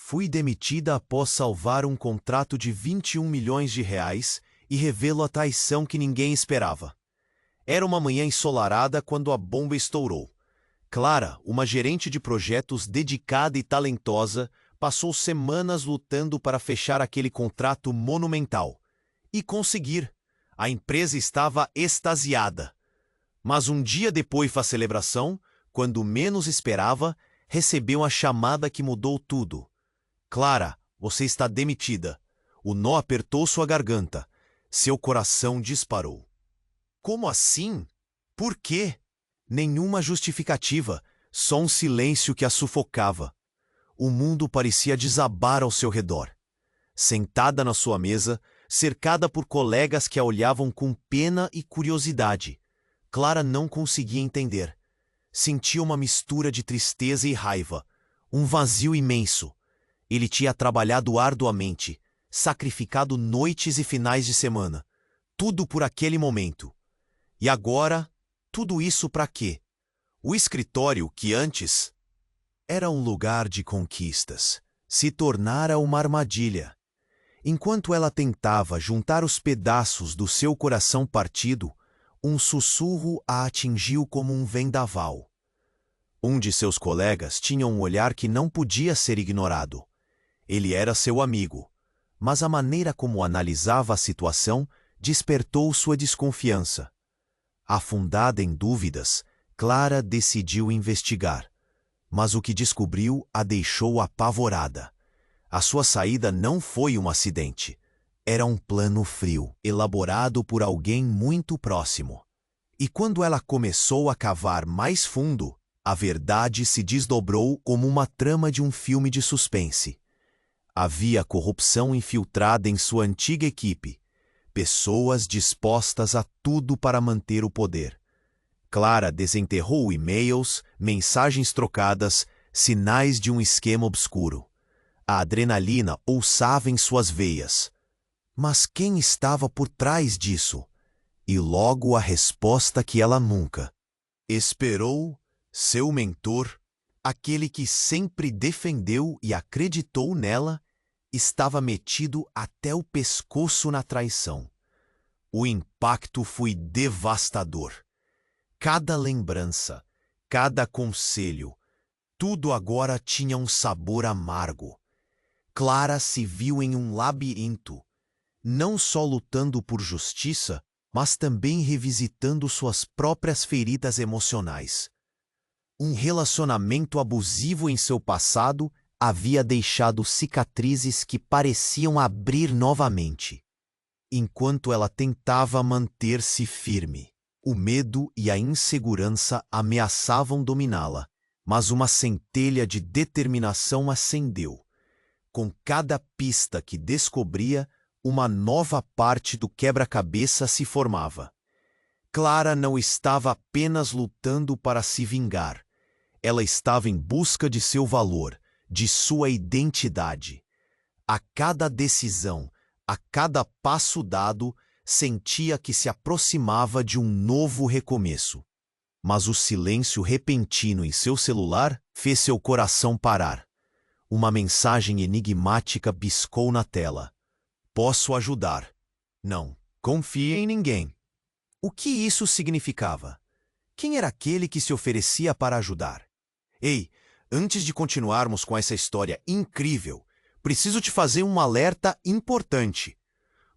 Fui demitida após salvar um contrato de R$ 21 milhões e revelo a traição que ninguém esperava. Era uma manhã ensolarada quando a bomba estourou. Clara, uma gerente de projetos dedicada e talentosa, passou semanas lutando para fechar aquele contrato monumental. E conseguir. A empresa estava extasiada. Mas um dia depois da celebração, quando menos esperava, recebeu a chamada que mudou tudo. Clara, você está demitida. O nó apertou sua garganta. Seu coração disparou. Como assim? Por quê? Nenhuma justificativa, só um silêncio que a sufocava. O mundo parecia desabar ao seu redor. Sentada na sua mesa, cercada por colegas que a olhavam com pena e curiosidade, Clara não conseguia entender. Sentia uma mistura de tristeza e raiva, um vazio imenso. Ele tinha trabalhado arduamente, sacrificado noites e finais de semana, tudo por aquele momento. E agora, tudo isso para quê? O escritório, que antes era um lugar de conquistas, se tornara uma armadilha. Enquanto ela tentava juntar os pedaços do seu coração partido, um sussurro a atingiu como um vendaval. Um de seus colegas tinha um olhar que não podia ser ignorado. Ele era seu amigo, mas a maneira como analisava a situação despertou sua desconfiança. Afundada em dúvidas, Clara decidiu investigar. Mas o que descobriu a deixou apavorada. A sua saída não foi um acidente. Era um plano frio, elaborado por alguém muito próximo. E quando ela começou a cavar mais fundo, a verdade se desdobrou como uma trama de um filme de suspense. Havia corrupção infiltrada em sua antiga equipe. Pessoas dispostas a tudo para manter o poder. Clara desenterrou e-mails, mensagens trocadas, sinais de um esquema obscuro. A adrenalina pulsava em suas veias. Mas quem estava por trás disso? E logo a resposta que ela nunca esperou, seu mentor, aquele que sempre defendeu e acreditou nela, estava metido até o pescoço na traição. O impacto foi devastador. Cada lembrança, cada conselho, tudo agora tinha um sabor amargo. Clara se viu em um labirinto, não só lutando por justiça, mas também revisitando suas próprias feridas emocionais. Um relacionamento abusivo em seu passado havia deixado cicatrizes que pareciam abrir novamente. Enquanto ela tentava manter-se firme, o medo e a insegurança ameaçavam dominá-la, mas uma centelha de determinação acendeu. Com cada pista que descobria, uma nova parte do quebra-cabeça se formava. Clara não estava apenas lutando para se vingar. Ela estava em busca de seu valor, de sua identidade. A cada decisão, a cada passo dado, sentia que se aproximava de um novo recomeço. Mas o silêncio repentino em seu celular fez seu coração parar. Uma mensagem enigmática piscou na tela. Posso ajudar. Não, confie em ninguém. O que isso significava? Quem era aquele que se oferecia para ajudar? Ei, antes de continuarmos com essa história incrível, preciso te fazer um alerta importante.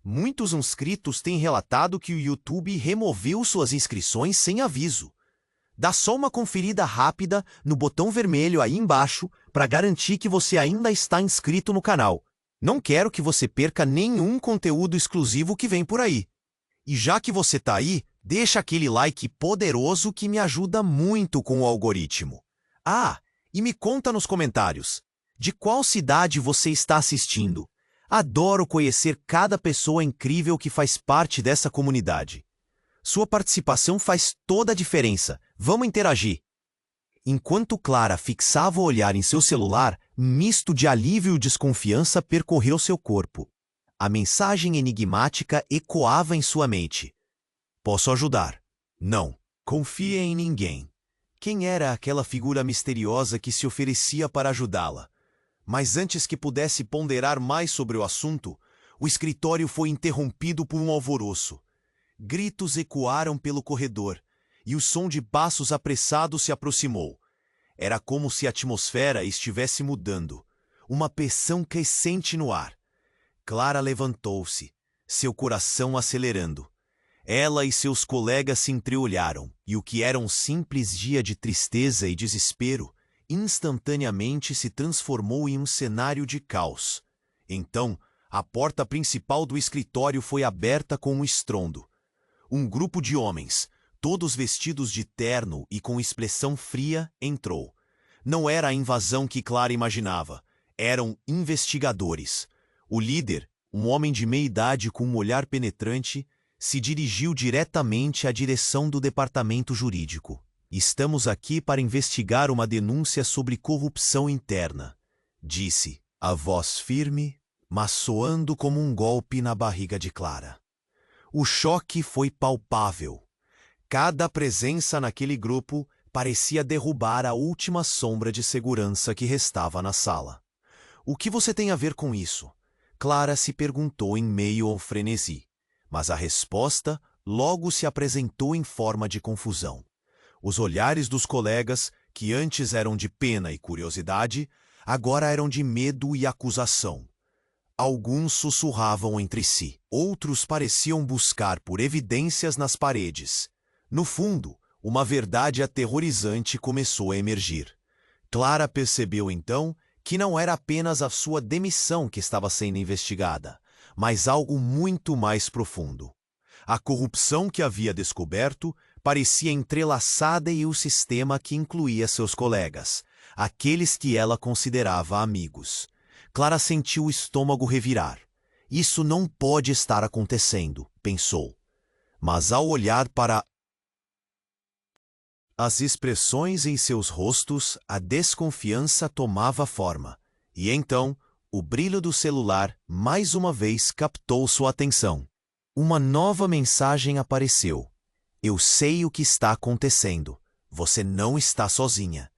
Muitos inscritos têm relatado que o YouTube removeu suas inscrições sem aviso. Dá só uma conferida rápida no botão vermelho aí embaixo para garantir que você ainda está inscrito no canal. Não quero que você perca nenhum conteúdo exclusivo que vem por aí. E já que você está aí, deixa aquele like poderoso que me ajuda muito com o algoritmo. Ah, e me conta nos comentários, de qual cidade você está assistindo? Adoro conhecer cada pessoa incrível que faz parte dessa comunidade. Sua participação faz toda a diferença. Vamos interagir. Enquanto Clara fixava o olhar em seu celular, misto de alívio e desconfiança percorreu seu corpo. A mensagem enigmática ecoava em sua mente. Posso ajudar. Não, confie em ninguém. Quem era aquela figura misteriosa que se oferecia para ajudá-la? Mas antes que pudesse ponderar mais sobre o assunto, o escritório foi interrompido por um alvoroço. Gritos ecoaram pelo corredor, e o som de passos apressados se aproximou. Era como se a atmosfera estivesse mudando, uma pressão crescente no ar. Clara levantou-se, seu coração acelerando. Ela e seus colegas se entreolharam, e o que era um simples dia de tristeza e desespero, instantaneamente se transformou em um cenário de caos. Então, a porta principal do escritório foi aberta com um estrondo. Um grupo de homens, todos vestidos de terno e com expressão fria, entrou. Não era a invasão que Clara imaginava. Eram investigadores. O líder, um homem de meia idade com um olhar penetrante, se dirigiu diretamente à direção do departamento jurídico. Estamos aqui para investigar uma denúncia sobre corrupção interna, disse, a voz firme, mas soando como um golpe na barriga de Clara. O choque foi palpável. Cada presença naquele grupo parecia derrubar a última sombra de segurança que restava na sala. O que você tem a ver com isso? Clara se perguntou em meio ao frenesi, mas a resposta logo se apresentou em forma de confusão. Os olhares dos colegas, que antes eram de pena e curiosidade, agora eram de medo e acusação. Alguns sussurravam entre si, outros pareciam buscar por evidências nas paredes. No fundo, uma verdade aterrorizante começou a emergir. Clara percebeu então que não era apenas a sua demissão que estava sendo investigada, mas algo muito mais profundo. A corrupção que havia descoberto parecia entrelaçada em um sistema que incluía seus colegas, aqueles que ela considerava amigos. Clara sentiu o estômago revirar. Isso não pode estar acontecendo, pensou. Mas ao olhar para as expressões em seus rostos, a desconfiança tomava forma. E então, o brilho do celular mais uma vez captou sua atenção. Uma nova mensagem apareceu. Eu sei o que está acontecendo. Você não está sozinha.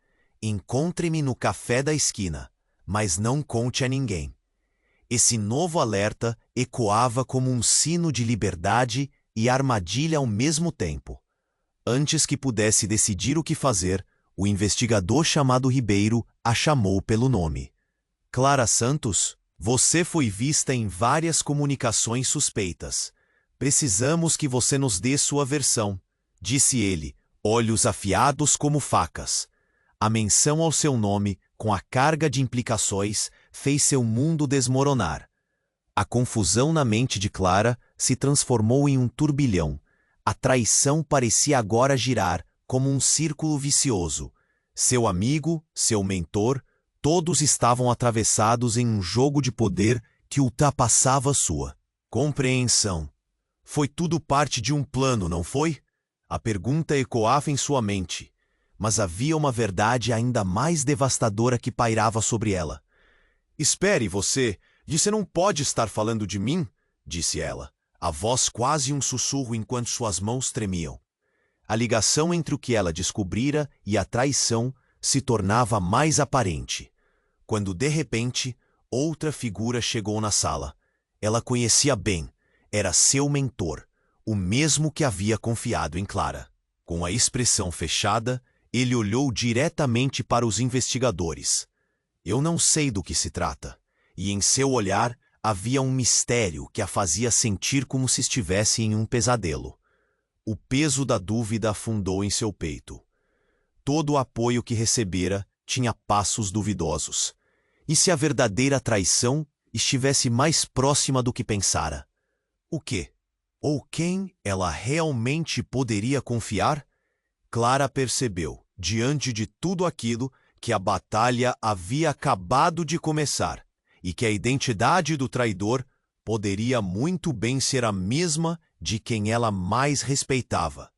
Encontre-me no café da esquina, mas não conte a ninguém. Esse novo alerta ecoava como um sino de liberdade e armadilha ao mesmo tempo. Antes que pudesse decidir o que fazer, o investigador chamado Ribeiro a chamou pelo nome. Clara Santos, você foi vista em várias comunicações suspeitas. Precisamos que você nos dê sua versão, disse ele, olhos afiados como facas. A menção ao seu nome, com a carga de implicações, fez seu mundo desmoronar. A confusão na mente de Clara se transformou em um turbilhão. A traição parecia agora girar como um círculo vicioso. Seu amigo, seu mentor, todos estavam atravessados em um jogo de poder que ultrapassava sua compreensão. Foi tudo parte de um plano, não foi? A pergunta ecoava em sua mente, mas havia uma verdade ainda mais devastadora que pairava sobre ela. Espere, você não pode estar falando de mim? Disse ela, a voz quase um sussurro enquanto suas mãos tremiam. A ligação entre o que ela descobrira e a traição se tornava mais aparente, quando de repente outra figura chegou na sala. Ela conhecia bem, era seu mentor, o mesmo que havia confiado em Clara. Com a expressão fechada, ele olhou diretamente para os investigadores. Eu não sei do que se trata, e em seu olhar havia um mistério que a fazia sentir como se estivesse em um pesadelo. O peso da dúvida afundou em seu peito. Todo o apoio que recebera tinha passos duvidosos. E se a verdadeira traição estivesse mais próxima do que pensara? O quê? Ou quem ela realmente poderia confiar? Clara percebeu, diante de tudo aquilo, que a batalha havia acabado de começar e que a identidade do traidor poderia muito bem ser a mesma de quem ela mais respeitava.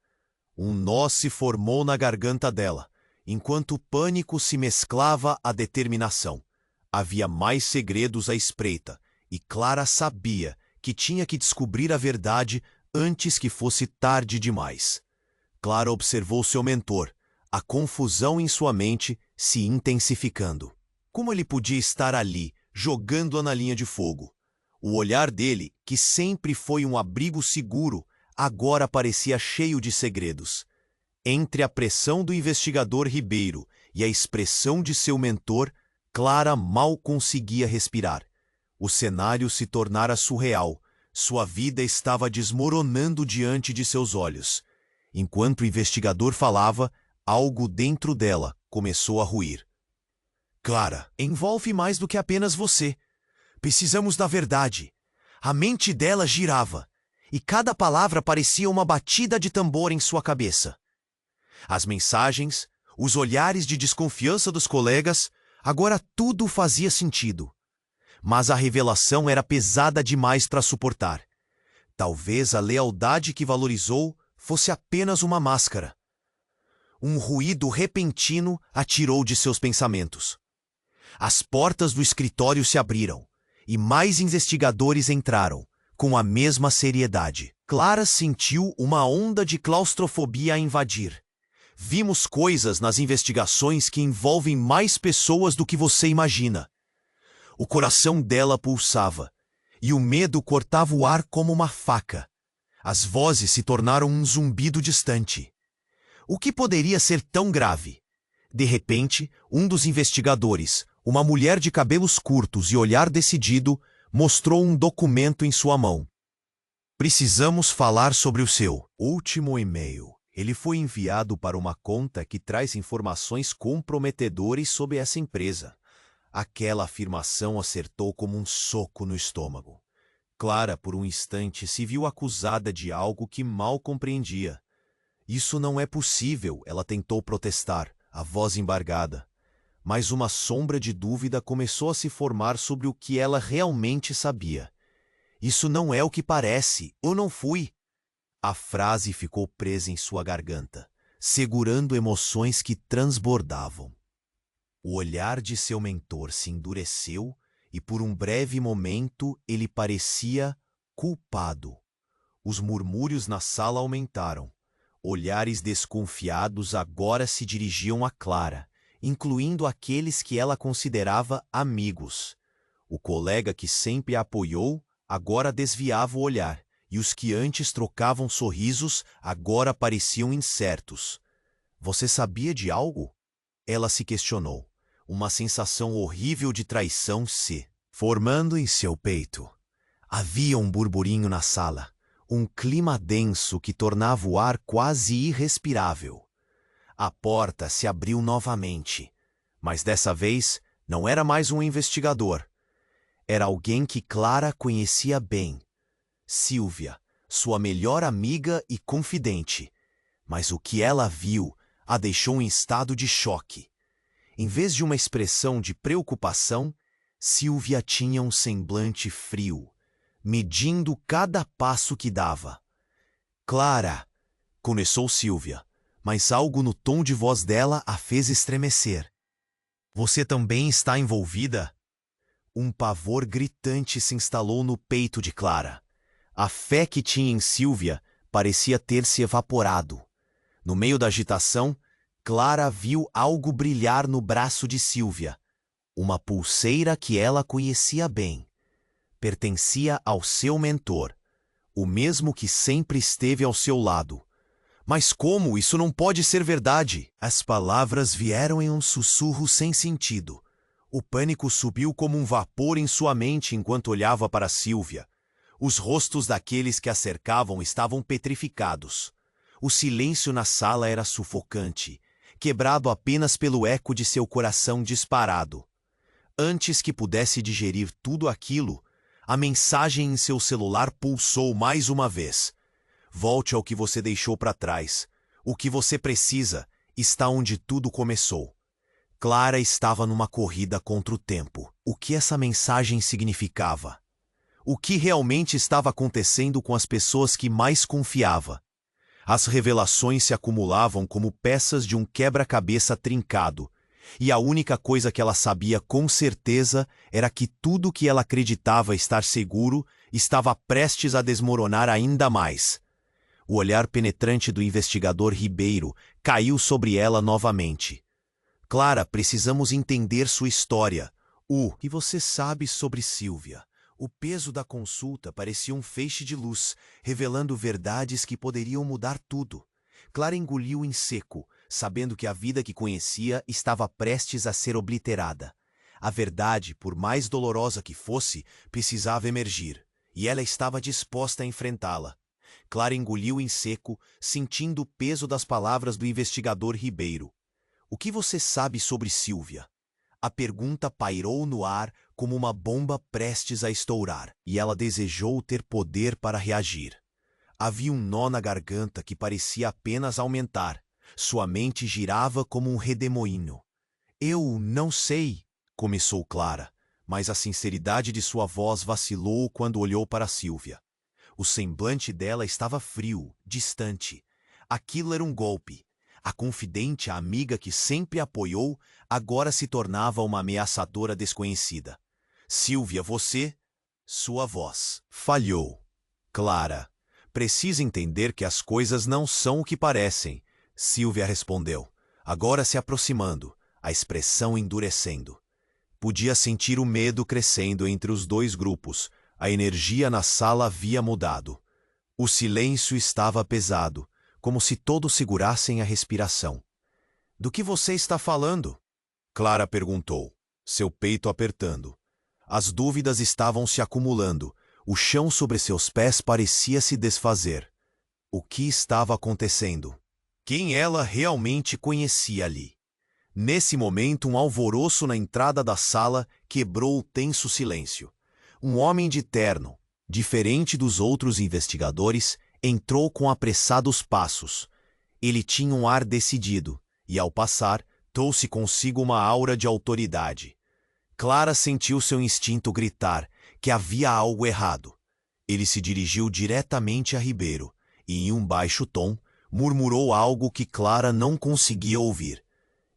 Um nó se formou na garganta dela, enquanto o pânico se mesclava à determinação. Havia mais segredos à espreita, e Clara sabia que tinha que descobrir a verdade antes que fosse tarde demais. Clara observou seu mentor, a confusão em sua mente se intensificando. Como ele podia estar ali, jogando-a na linha de fogo? O olhar dele, que sempre foi um abrigo seguro, agora parecia cheio de segredos. Entre a pressão do investigador Ribeiro e a expressão de seu mentor, Clara mal conseguia respirar. O cenário se tornara surreal. Sua vida estava desmoronando diante de seus olhos. Enquanto o investigador falava, algo dentro dela começou a ruir. Clara, envolve mais do que apenas você. Precisamos da verdade. A mente dela girava, e cada palavra parecia uma batida de tambor em sua cabeça. As mensagens, os olhares de desconfiança dos colegas, agora tudo fazia sentido. Mas a revelação era pesada demais para suportar. Talvez a lealdade que valorizou fosse apenas uma máscara. Um ruído repentino a tirou de seus pensamentos. As portas do escritório se abriram, e mais investigadores entraram, com a mesma seriedade. Clara sentiu uma onda de claustrofobia a invadir. Vimos coisas nas investigações que envolvem mais pessoas do que você imagina. O coração dela pulsava, e o medo cortava o ar como uma faca. As vozes se tornaram um zumbido distante. O que poderia ser tão grave? De repente, um dos investigadores, uma mulher de cabelos curtos e olhar decidido, mostrou um documento em sua mão. Precisamos falar sobre o seu último e-mail. Ele foi enviado para uma conta que traz informações comprometedoras sobre essa empresa. Aquela afirmação acertou como um soco no estômago. Clara, por um instante, se viu acusada de algo que mal compreendia. Isso não é possível, ela tentou protestar, a voz embargada. Mas uma sombra de dúvida começou a se formar sobre o que ela realmente sabia. Isso não é o que parece, eu não fui. A frase ficou presa em sua garganta, segurando emoções que transbordavam. O olhar de seu mentor se endureceu e por um breve momento ele parecia culpado. Os murmúrios na sala aumentaram. Olhares desconfiados agora se dirigiam a Clara, incluindo aqueles que ela considerava amigos. O colega que sempre a apoiou agora desviava o olhar, e os que antes trocavam sorrisos agora pareciam incertos. Você sabia de algo? Ela se questionou. Uma sensação horrível de traição se formando em seu peito. Havia um burburinho na sala, um clima denso que tornava o ar quase irrespirável. A porta se abriu novamente, mas dessa vez não era mais um investigador. Era alguém que Clara conhecia bem. Silvia, sua melhor amiga e confidente. Mas o que ela viu a deixou em estado de choque. Em vez de uma expressão de preocupação, Silvia tinha um semblante frio, medindo cada passo que dava. Clara, começou Silvia, mas algo no tom de voz dela a fez estremecer. Você também está envolvida? Um pavor gritante se instalou no peito de Clara. A fé que tinha em Silvia parecia ter se evaporado. No meio da agitação, Clara viu algo brilhar no braço de Silvia. Uma pulseira que ela conhecia bem. Pertencia ao seu mentor, o mesmo que sempre esteve ao seu lado. Mas como? Isso não pode ser verdade! As palavras vieram em um sussurro sem sentido. O pânico subiu como um vapor em sua mente enquanto olhava para Silvia. Os rostos daqueles que a cercavam estavam petrificados. O silêncio na sala era sufocante, quebrado apenas pelo eco de seu coração disparado. Antes que pudesse digerir tudo aquilo, a mensagem em seu celular pulsou mais uma vez. Volte ao que você deixou para trás. O que você precisa está onde tudo começou. Clara estava numa corrida contra o tempo. O que essa mensagem significava? O que realmente estava acontecendo com as pessoas que mais confiava? As revelações se acumulavam como peças de um quebra-cabeça trincado, e a única coisa que ela sabia com certeza era que tudo que ela acreditava estar seguro estava prestes a desmoronar ainda mais. O olhar penetrante do investigador Ribeiro caiu sobre ela novamente. Clara, precisamos entender sua história. O que você sabe sobre Silvia? O peso da consulta parecia um feixe de luz, revelando verdades que poderiam mudar tudo. Clara engoliu em seco, sabendo que a vida que conhecia estava prestes a ser obliterada. A verdade, por mais dolorosa que fosse, precisava emergir, e ela estava disposta a enfrentá-la. Clara engoliu em seco, sentindo o peso das palavras do investigador Ribeiro. O que você sabe sobre Silvia? A pergunta pairou no ar como uma bomba prestes a estourar, e ela desejou ter poder para reagir. Havia um nó na garganta que parecia apenas aumentar. Sua mente girava como um redemoinho. Eu não sei, começou Clara, mas a sinceridade de sua voz vacilou quando olhou para Silvia. O semblante dela estava frio, distante. Aquilo era um golpe. A confidente, a amiga que sempre a apoiou, agora se tornava uma ameaçadora desconhecida. Silvia, você... Sua voz falhou. Clara, precisa entender que as coisas não são o que parecem. Silvia respondeu, agora se aproximando, a expressão endurecendo. Podia sentir o medo crescendo entre os dois grupos. A energia na sala havia mudado. O silêncio estava pesado, como se todos segurassem a respiração. Do que você está falando? Clara perguntou, seu peito apertando. As dúvidas estavam se acumulando. O chão sobre seus pés parecia se desfazer. O que estava acontecendo? Quem ela realmente conhecia ali? Nesse momento, um alvoroço na entrada da sala quebrou o tenso silêncio. Um homem de terno, diferente dos outros investigadores, entrou com apressados passos. Ele tinha um ar decidido, e ao passar, trouxe consigo uma aura de autoridade. Clara sentiu seu instinto gritar que havia algo errado. Ele se dirigiu diretamente a Ribeiro, e em um baixo tom, murmurou algo que Clara não conseguia ouvir.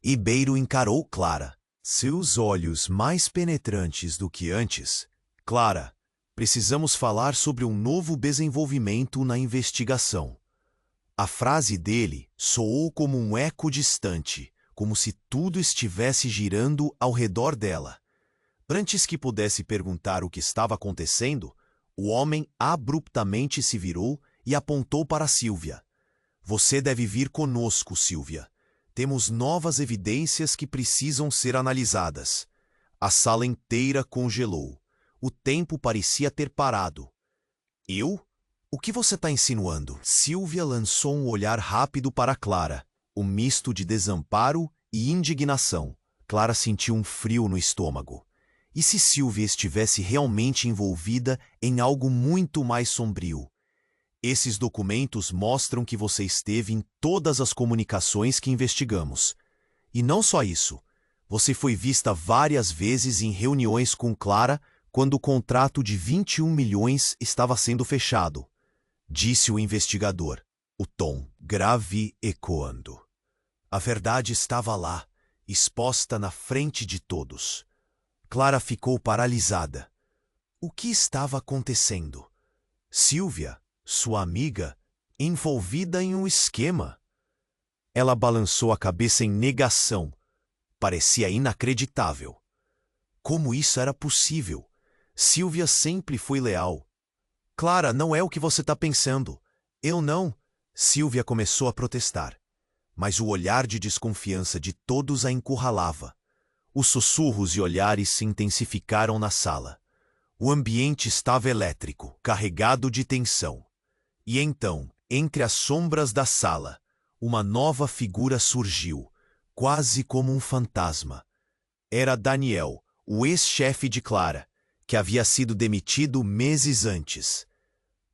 Ribeiro encarou Clara, seus olhos mais penetrantes do que antes. Clara, precisamos falar sobre um novo desenvolvimento na investigação. A frase dele soou como um eco distante, como se tudo estivesse girando ao redor dela. Antes que pudesse perguntar o que estava acontecendo, o homem abruptamente se virou e apontou para Silvia. Você deve vir conosco, Silvia. Temos novas evidências que precisam ser analisadas. A sala inteira congelou. O tempo parecia ter parado. Eu? O que você está insinuando? Silvia lançou um olhar rápido para Clara, um misto de desamparo e indignação. Clara sentiu um frio no estômago. E se Silvia estivesse realmente envolvida em algo muito mais sombrio? Esses documentos mostram que você esteve em todas as comunicações que investigamos. E não só isso. Você foi vista várias vezes em reuniões com Clara quando o contrato de 21 milhões estava sendo fechado, disse o investigador, o tom grave ecoando. A verdade estava lá, exposta na frente de todos. Clara ficou paralisada. O que estava acontecendo? Silvia, sua amiga, envolvida em um esquema. Ela balançou a cabeça em negação. Parecia inacreditável. Como isso era possível? Silvia sempre foi leal. Clara, não é o que você está pensando. Eu não. Silvia começou a protestar. Mas o olhar de desconfiança de todos a encurralava. Os sussurros e olhares se intensificaram na sala. O ambiente estava elétrico, carregado de tensão. E então, entre as sombras da sala, uma nova figura surgiu, quase como um fantasma. Era Daniel, o ex-chefe de Clara, que havia sido demitido meses antes.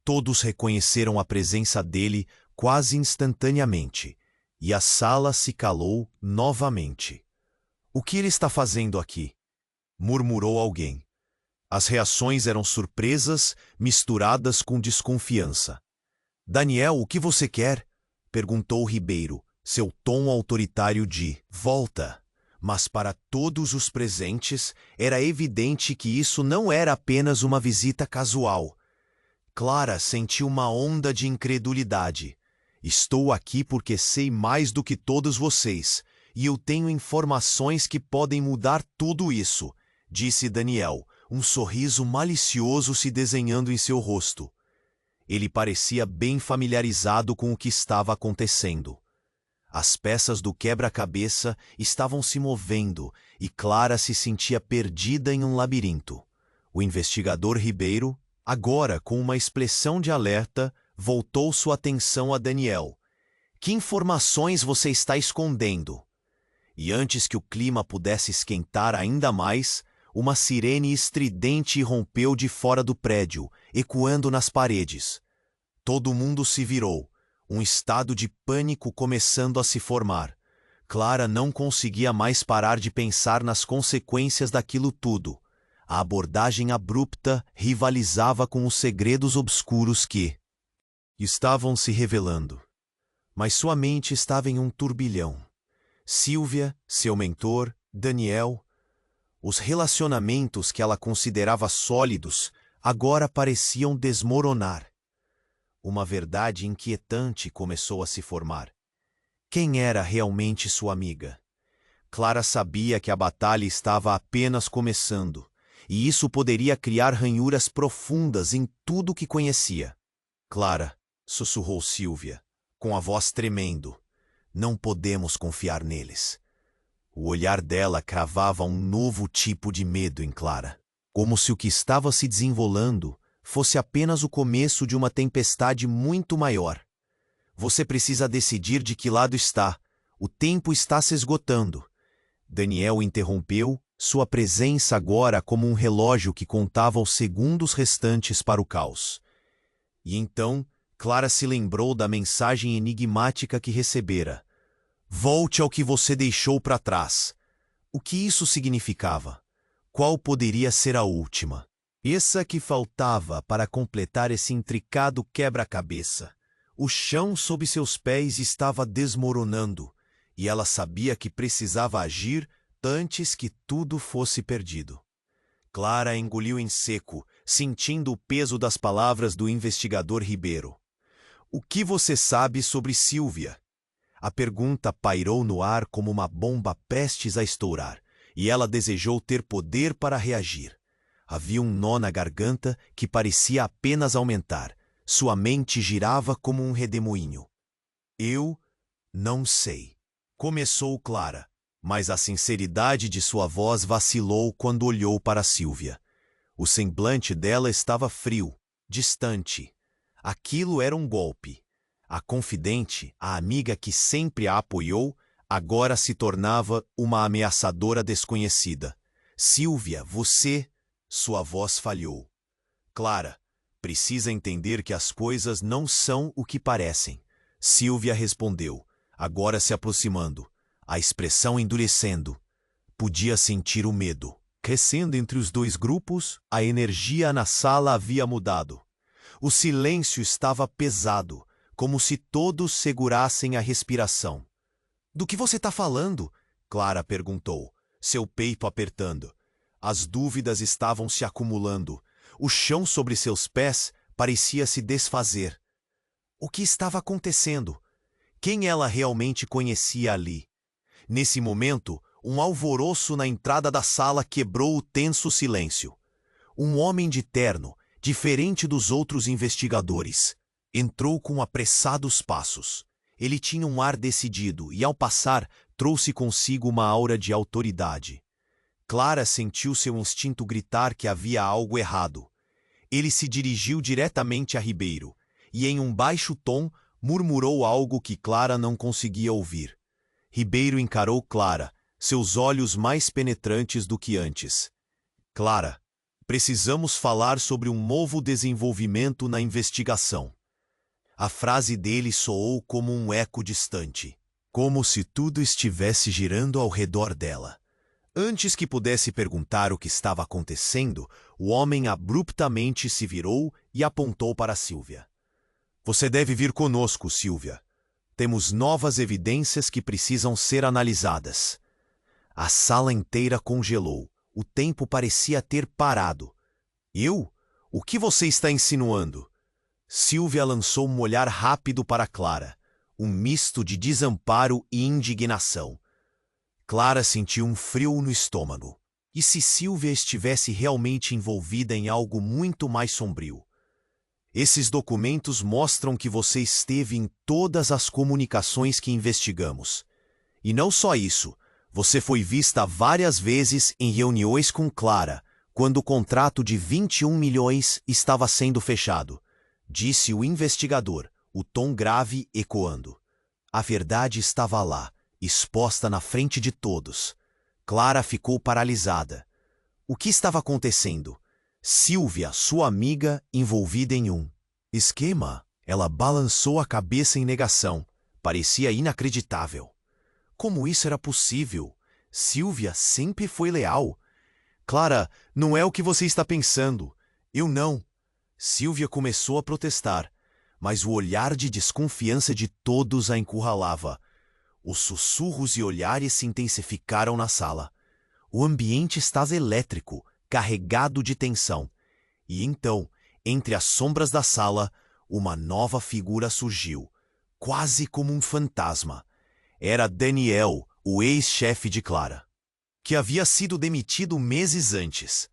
Todos reconheceram a presença dele quase instantaneamente, e a sala se calou novamente. O que ele está fazendo aqui? Murmurou alguém. As reações eram surpresas misturadas com desconfiança. Daniel, o que você quer? Perguntou Ribeiro, seu tom autoritário de volta. Mas para todos os presentes era evidente que isso não era apenas uma visita casual. Clara sentiu uma onda de incredulidade. Estou aqui porque sei mais do que todos vocês, e eu tenho informações que podem mudar tudo isso, disse Daniel, um sorriso malicioso se desenhando em seu rosto. Ele parecia bem familiarizado com o que estava acontecendo. As peças do quebra-cabeça estavam se movendo e Clara se sentia perdida em um labirinto. O investigador Ribeiro, agora com uma expressão de alerta, voltou sua atenção a Daniel. Que informações você está escondendo? E antes que o clima pudesse esquentar ainda mais, uma sirene estridente irrompeu de fora do prédio, ecoando nas paredes. Todo mundo se virou, um estado de pânico começando a se formar. Clara não conseguia mais parar de pensar nas consequências daquilo tudo. A abordagem abrupta rivalizava com os segredos obscuros que estavam se revelando. Mas sua mente estava em um turbilhão. Sílvia, seu mentor, Daniel, os relacionamentos que ela considerava sólidos agora pareciam desmoronar. Uma verdade inquietante começou a se formar. Quem era realmente sua amiga? Clara sabia que a batalha estava apenas começando, e isso poderia criar ranhuras profundas em tudo que conhecia. Clara, sussurrou Sílvia, com a voz tremendo, não podemos confiar neles. O olhar dela cravava um novo tipo de medo em Clara, como se o que estava se desenrolando fosse apenas o começo de uma tempestade muito maior. Você precisa decidir de que lado está. O tempo está se esgotando. Daniel interrompeu, sua presença agora como um relógio que contava os segundos restantes para o caos. E então, Clara se lembrou da mensagem enigmática que recebera. Volte ao que você deixou para trás. O que isso significava? Qual poderia ser a última? Essa que faltava para completar esse intricado quebra-cabeça. O chão sob seus pés estava desmoronando, e ela sabia que precisava agir antes que tudo fosse perdido. Clara engoliu em seco, sentindo o peso das palavras do investigador Ribeiro. O que você sabe sobre Sílvia? A pergunta pairou no ar como uma bomba prestes a estourar, e ela desejou ter poder para reagir. Havia um nó na garganta que parecia apenas aumentar. Sua mente girava como um redemoinho. Eu não sei. Começou Clara, mas a sinceridade de sua voz vacilou quando olhou para Sílvia. O semblante dela estava frio, distante. Aquilo era um golpe. A confidente, a amiga que sempre a apoiou, agora se tornava uma ameaçadora desconhecida. Sílvia, você... Sua voz falhou. Clara, precisa entender que as coisas não são o que parecem. Sílvia respondeu, agora se aproximando, a expressão endurecendo. Podia sentir o medo. Crescendo entre os dois grupos, a energia na sala havia mudado. O silêncio estava pesado, como se todos segurassem a respiração. Do que você está falando? Clara perguntou, seu peito apertando. As dúvidas estavam se acumulando. O chão sobre seus pés parecia se desfazer. O que estava acontecendo? Quem ela realmente conhecia ali? Nesse momento, um alvoroço na entrada da sala quebrou o tenso silêncio. Um homem de terno, diferente dos outros investigadores, entrou com apressados passos. Ele tinha um ar decidido e, ao passar, trouxe consigo uma aura de autoridade. Clara sentiu seu instinto gritar que havia algo errado. Ele se dirigiu diretamente a Ribeiro e, em um baixo tom, murmurou algo que Clara não conseguia ouvir. Ribeiro encarou Clara, seus olhos mais penetrantes do que antes. Clara, precisamos falar sobre um novo desenvolvimento na investigação. A frase dele soou como um eco distante, como se tudo estivesse girando ao redor dela. Antes que pudesse perguntar o que estava acontecendo, o homem abruptamente se virou e apontou para Sílvia. Você deve vir conosco, Sílvia. Temos novas evidências que precisam ser analisadas. A sala inteira congelou. O tempo parecia ter parado. Eu? O que você está insinuando? Sílvia lançou um olhar rápido para Clara, um misto de desamparo e indignação. Clara sentiu um frio no estômago. E se Sylvia estivesse realmente envolvida em algo muito mais sombrio? Esses documentos mostram que você esteve em todas as comunicações que investigamos. E não só isso, você foi vista várias vezes em reuniões com Clara, quando o contrato de 21 milhões estava sendo fechado, disse o investigador, o tom grave ecoando. A verdade estava lá, exposta na frente de todos. Clara ficou paralisada. O que estava acontecendo? Sylvia, sua amiga, envolvida em um esquema. Ela balançou a cabeça em negação. Parecia inacreditável. Como isso era possível? Sylvia sempre foi leal. Clara, não é o que você está pensando. Eu não. Sylvia começou a protestar, mas o olhar de desconfiança de todos a encurralava. Os sussurros e olhares se intensificaram na sala. O ambiente estava elétrico, carregado de tensão. E então, entre as sombras da sala, uma nova figura surgiu, quase como um fantasma. Era Daniel, o ex-chefe de Clara, que havia sido demitido meses antes.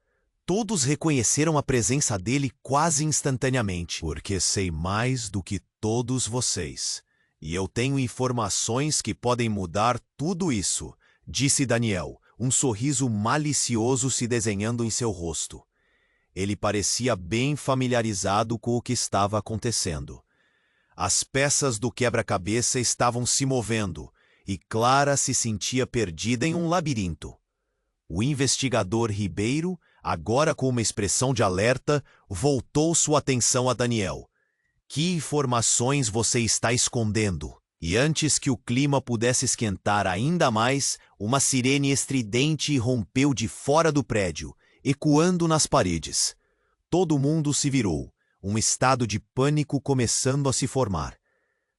Todos reconheceram a presença dele quase instantaneamente. Porque sei mais do que todos vocês. E eu tenho informações que podem mudar tudo isso, disse Daniel, um sorriso malicioso se desenhando em seu rosto. Ele parecia bem familiarizado com o que estava acontecendo. As peças do quebra-cabeça estavam se movendo, e Clara se sentia perdida em um labirinto. O investigador Ribeiro, agora com uma expressão de alerta, voltou sua atenção a Daniel. Que informações você está escondendo? E antes que o clima pudesse esquentar ainda mais, uma sirene estridente rompeu de fora do prédio, ecoando nas paredes. Todo mundo se virou, um estado de pânico começando a se formar.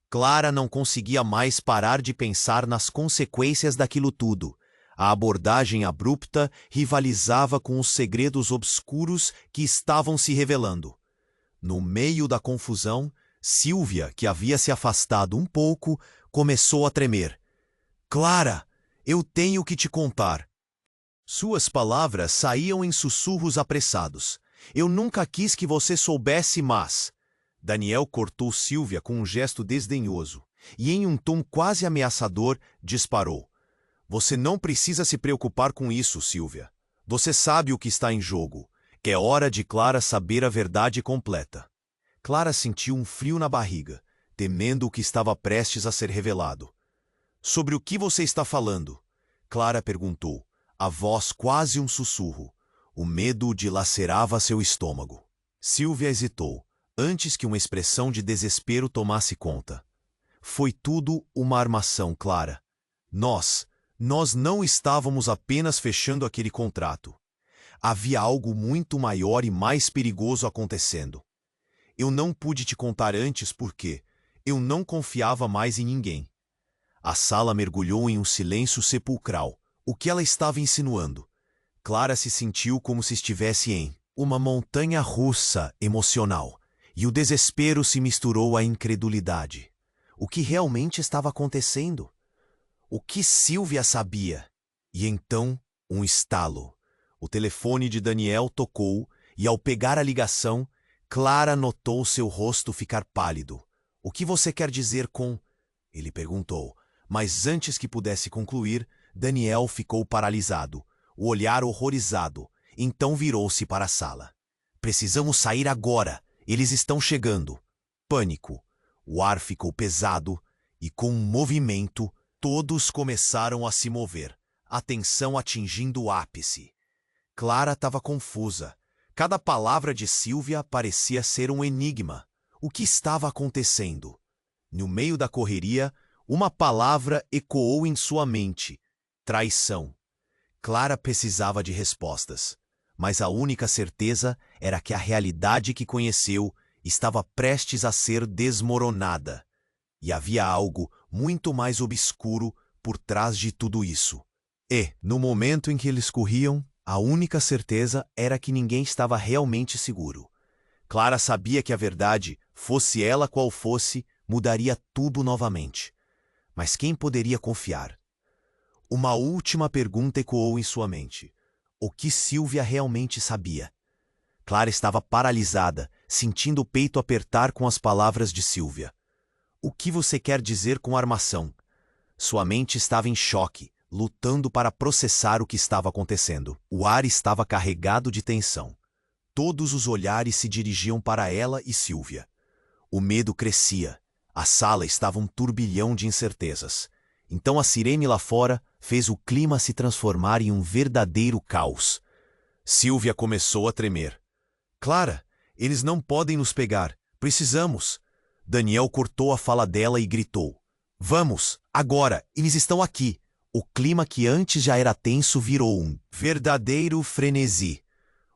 Clara não conseguia mais parar de pensar nas consequências daquilo tudo. A abordagem abrupta rivalizava com os segredos obscuros que estavam se revelando. No meio da confusão, Sylvia, que havia se afastado um pouco, começou a tremer. Clara, eu tenho que te contar. Suas palavras saíam em sussurros apressados. Eu nunca quis que você soubesse, mas... Daniel cortou Sylvia com um gesto desdenhoso e, em um tom quase ameaçador, disparou. Você não precisa se preocupar com isso, Sylvia. Você sabe o que está em jogo. Que é hora de Clara saber a verdade completa. Clara sentiu um frio na barriga, temendo o que estava prestes a ser revelado. Sobre o que você está falando? Clara perguntou, a voz quase um sussurro. O medo dilacerava seu estômago. Sylvia hesitou, antes que uma expressão de desespero tomasse conta. Foi tudo uma armação, Clara. Nós não estávamos apenas fechando aquele contrato. Havia algo muito maior e mais perigoso acontecendo. Eu não pude te contar antes porque eu não confiava mais em ninguém. A sala mergulhou em um silêncio sepulcral. O que ela estava insinuando? Clara se sentiu como se estivesse em uma montanha russa emocional, e o desespero se misturou à incredulidade. O que realmente estava acontecendo? O que Sylvia sabia? E então, um estalo. O telefone de Daniel tocou e, ao pegar a ligação, Clara notou seu rosto ficar pálido. O que você quer dizer com... Ele perguntou, mas antes que pudesse concluir, Daniel ficou paralisado, o olhar horrorizado. Então virou-se para a sala. Precisamos sair agora. Eles estão chegando. Pânico. O ar ficou pesado e, com um movimento, todos começaram a se mover, a tensão atingindo o ápice. Clara estava confusa. Cada palavra de Sylvia parecia ser um enigma. O que estava acontecendo? No meio da correria, uma palavra ecoou em sua mente: traição. Clara precisava de respostas, mas a única certeza era que a realidade que conheceu estava prestes a ser desmoronada. E havia algo muito mais obscuro por trás de tudo isso. E, no momento em que eles corriam, a única certeza era que ninguém estava realmente seguro. Clara sabia que a verdade, fosse ela qual fosse, mudaria tudo novamente. Mas quem poderia confiar? Uma última pergunta ecoou em sua mente. O que Silvia realmente sabia? Clara estava paralisada, sentindo o peito apertar com as palavras de Silvia. O que você quer dizer com armação? Sua mente estava em choque, lutando para processar o que estava acontecendo. O ar estava carregado de tensão. Todos os olhares se dirigiam para ela e Silvia. O medo crescia. A sala estava um turbilhão de incertezas. Então a sirene lá fora fez o clima se transformar em um verdadeiro caos. Silvia começou a tremer. Clara, eles não podem nos pegar. Precisamos. Daniel cortou a fala dela e gritou. Vamos, agora, eles estão aqui. O clima que antes já era tenso virou um verdadeiro frenesi.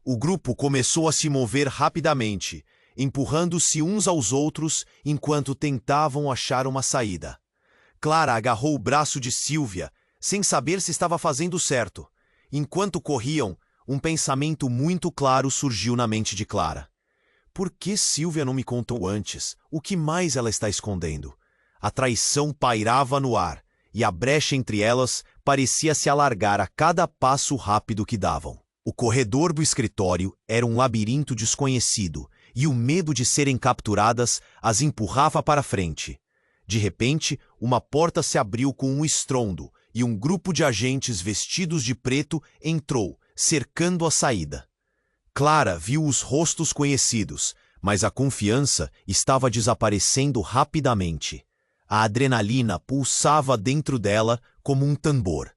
O grupo começou a se mover rapidamente, empurrando-se uns aos outros enquanto tentavam achar uma saída. Clara agarrou o braço de Silvia, sem saber se estava fazendo certo. Enquanto corriam, um pensamento muito claro surgiu na mente de Clara. Por que Silvia não me contou antes? O que mais ela está escondendo? A traição pairava no ar, e a brecha entre elas parecia se alargar a cada passo rápido que davam. O corredor do escritório era um labirinto desconhecido, e o medo de serem capturadas as empurrava para frente. De repente, uma porta se abriu com um estrondo, e um grupo de agentes vestidos de preto entrou, cercando a saída. Clara viu os rostos conhecidos, mas a confiança estava desaparecendo rapidamente. A adrenalina pulsava dentro dela como um tambor.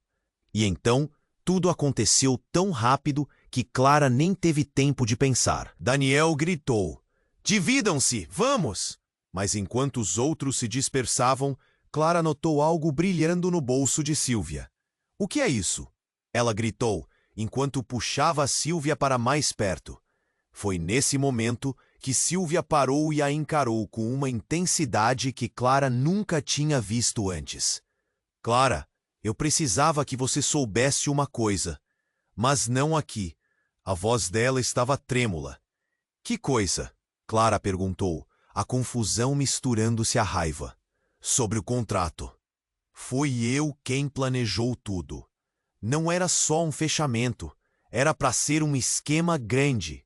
E então, tudo aconteceu tão rápido que Clara nem teve tempo de pensar. Daniel gritou: "Dividam-se, vamos!" Mas enquanto os outros se dispersavam, Clara notou algo brilhando no bolso de Silvia. "O que é isso?" ela gritou, enquanto puxava Silvia para mais perto. Foi nesse momento que Silvia parou e a encarou com uma intensidade que Clara nunca tinha visto antes. "Clara, eu precisava que você soubesse uma coisa, mas não aqui." A voz dela estava trêmula. "Que coisa?" Clara perguntou, a confusão misturando-se à raiva. "Sobre o contrato. Foi eu quem planejou tudo. Não era só um fechamento, era para ser um esquema grande."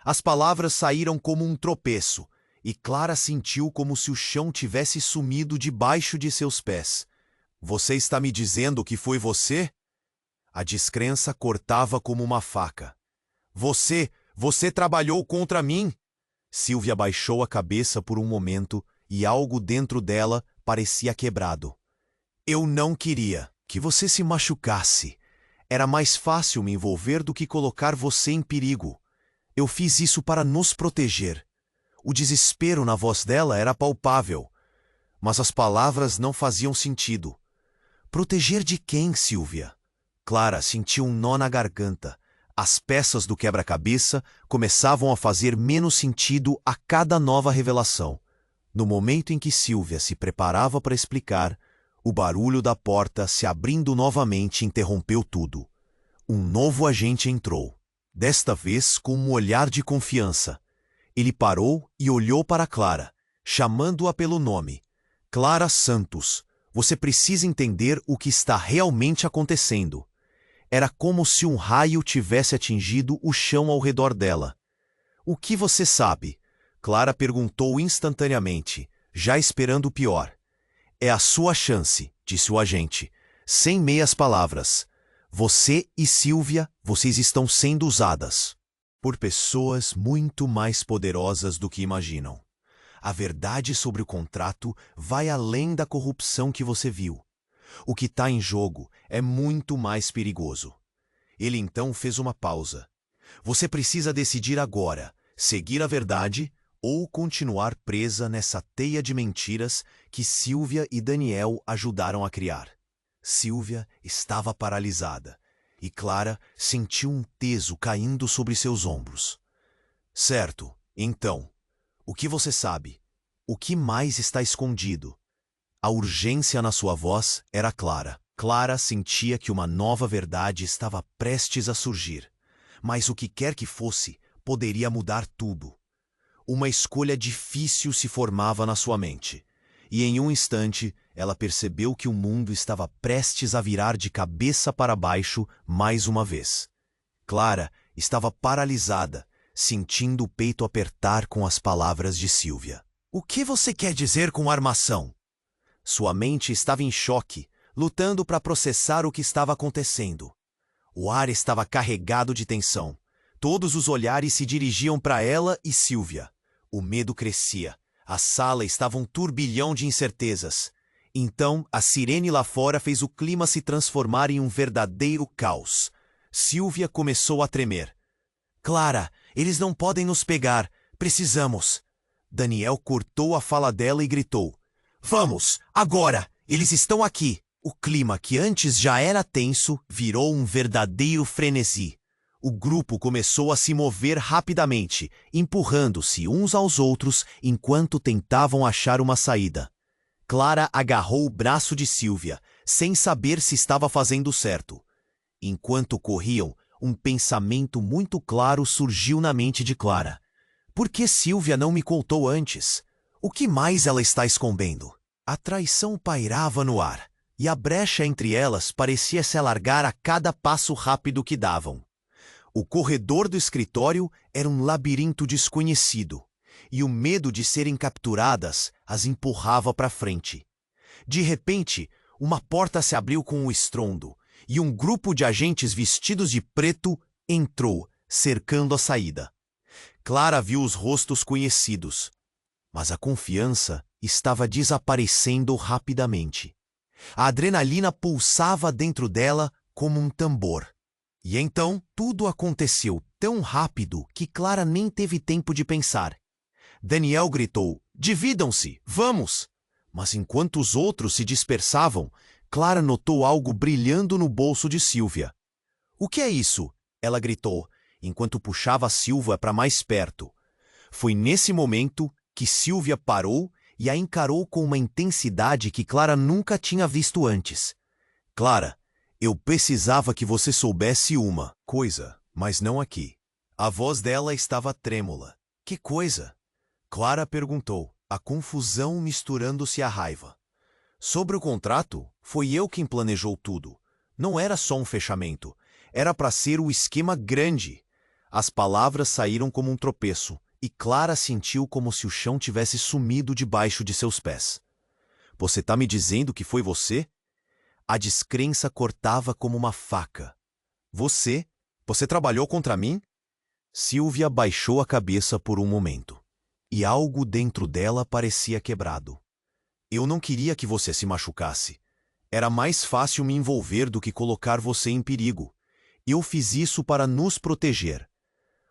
As palavras saíram como um tropeço, e Clara sentiu como se o chão tivesse sumido debaixo de seus pés. "Você está me dizendo que foi você?" A descrença cortava como uma faca. Você trabalhou contra mim?" Silvia baixou a cabeça por um momento e algo dentro dela parecia quebrado. "Eu não queria que você se machucasse. Era mais fácil me envolver do que colocar você em perigo. Eu fiz isso para nos proteger." O desespero na voz dela era palpável, mas as palavras não faziam sentido. Proteger de quem, Silvia? Clara sentiu um nó na garganta. As peças do quebra-cabeça começavam a fazer menos sentido a cada nova revelação. No momento em que Silvia se preparava para explicar, o barulho da porta se abrindo novamente interrompeu tudo. Um novo agente entrou, desta vez com um olhar de confiança. Ele parou e olhou para Clara, chamando-a pelo nome. "Clara Santos, você precisa entender o que está realmente acontecendo." Era como se um raio tivesse atingido o chão ao redor dela. "O que você sabe?" Clara perguntou instantaneamente, já esperando o pior. "É a sua chance", disse o agente, sem meias palavras. "Você e Silvia, vocês estão sendo usadas por pessoas muito mais poderosas do que imaginam. A verdade sobre o contrato vai além da corrupção que você viu. O que está em jogo é muito mais perigoso." Ele então fez uma pausa. "Você precisa decidir agora, seguir a verdade ou continuar presa nessa teia de mentiras que Silvia e Daniel ajudaram a criar." Silvia estava paralisada, e Clara sentiu um peso caindo sobre seus ombros. "Certo, então, o que você sabe? O que mais está escondido?" A urgência na sua voz era clara. Clara sentia que uma nova verdade estava prestes a surgir. Mas o que quer que fosse, poderia mudar tudo. Uma escolha difícil se formava na sua mente. e em um instante ela percebeu que o mundo estava prestes a virar de cabeça para baixo mais uma vez. Clara estava paralisada, sentindo o peito apertar com as palavras de Silvia. O que você quer dizer com armação? Sua mente estava em choque, lutando para processar o que estava acontecendo. O ar estava carregado de tensão. Todos os olhares se dirigiam para ela e Silvia. O medo crescia. A sala estava um turbilhão de incertezas. Então, a sirene lá fora fez o clima se transformar em um verdadeiro caos. Silvia começou a tremer. Clara, eles não podem nos pegar. Precisamos. Daniel cortou a fala dela e gritou. Vamos, agora! Eles estão aqui! O clima, que antes já era tenso, virou um verdadeiro frenesi. O grupo começou a se mover rapidamente, empurrando-se uns aos outros enquanto tentavam achar uma saída. Clara agarrou o braço de Silvia, sem saber se estava fazendo certo. Enquanto corriam, um pensamento muito claro surgiu na mente de Clara. Por que Silvia não me contou antes? O que mais ela está escondendo? A traição pairava no ar, e a brecha entre elas parecia se alargar a cada passo rápido que davam. O corredor do escritório era um labirinto desconhecido, e o medo de serem capturadas as empurrava para frente. De repente, uma porta se abriu com um estrondo, e um grupo de agentes vestidos de preto entrou, cercando a saída. Clara viu os rostos conhecidos, mas a confiança estava desaparecendo rapidamente. A adrenalina pulsava dentro dela como um tambor. E então tudo aconteceu tão rápido que Clara nem teve tempo de pensar. Daniel gritou, dividam-se, vamos! Mas enquanto os outros se dispersavam, Clara notou algo brilhando no bolso de Silvia. O que é isso? Ela gritou, enquanto puxava Silvia para mais perto. Foi nesse momento que Silvia parou e a encarou com uma intensidade que Clara nunca tinha visto antes. Clara, eu precisava que você soubesse uma coisa, mas não aqui. A voz dela estava trêmula. Que coisa? Clara perguntou, a confusão misturando-se à raiva. Sobre o contrato, foi eu quem planejou tudo. Não era só um fechamento. Era para ser o esquema grande. As palavras saíram como um tropeço, e Clara sentiu como se o chão tivesse sumido debaixo de seus pés. Você está me dizendo que foi você? A descrença cortava como uma faca. Você? Você trabalhou contra mim? Silvia baixou a cabeça por um momento, e algo dentro dela parecia quebrado. Eu não queria que você se machucasse. Era mais fácil me envolver do que colocar você em perigo. Eu fiz isso para nos proteger.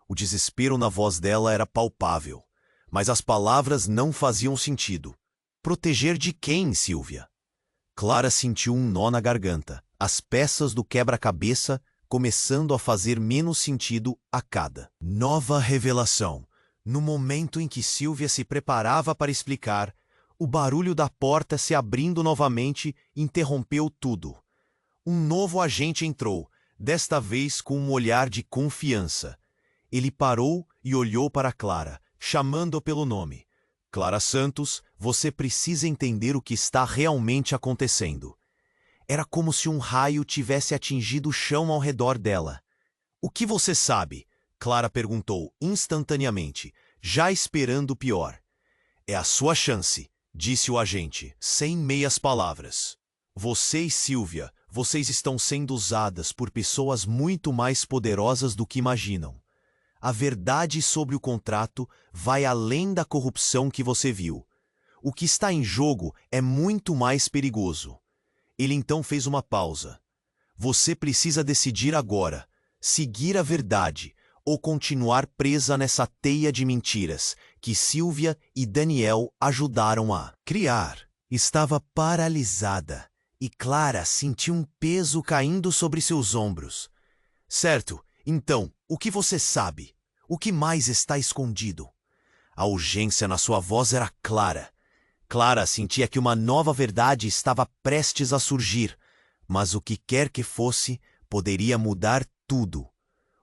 O desespero na voz dela era palpável, mas as palavras não faziam sentido. Proteger de quem, Silvia? Clara sentiu um nó na garganta, as peças do quebra-cabeça começando a fazer menos sentido a cada nova revelação. No momento em que Silvia se preparava para explicar, o barulho da porta se abrindo novamente interrompeu tudo. Um novo agente entrou, desta vez com um olhar de confiança. Ele parou e olhou para Clara, chamando-a pelo nome. Clara Santos, você precisa entender o que está realmente acontecendo. Era como se um raio tivesse atingido o chão ao redor dela. O que você sabe? Clara perguntou instantaneamente, já esperando o pior. É a sua chance, disse o agente, sem meias palavras. Você e Silvia, vocês estão sendo usadas por pessoas muito mais poderosas do que imaginam. A verdade sobre o contrato vai além da corrupção que você viu. O que está em jogo é muito mais perigoso. Ele então fez uma pausa. Você precisa decidir agora, seguir a verdade ou continuar presa nessa teia de mentiras que Silvia e Daniel ajudaram a criar. Estava paralisada e Clara sentiu um peso caindo sobre seus ombros. Certo, então, o que você sabe? O que mais está escondido? A urgência na sua voz era clara. Clara sentia que uma nova verdade estava prestes a surgir, mas o que quer que fosse, poderia mudar tudo.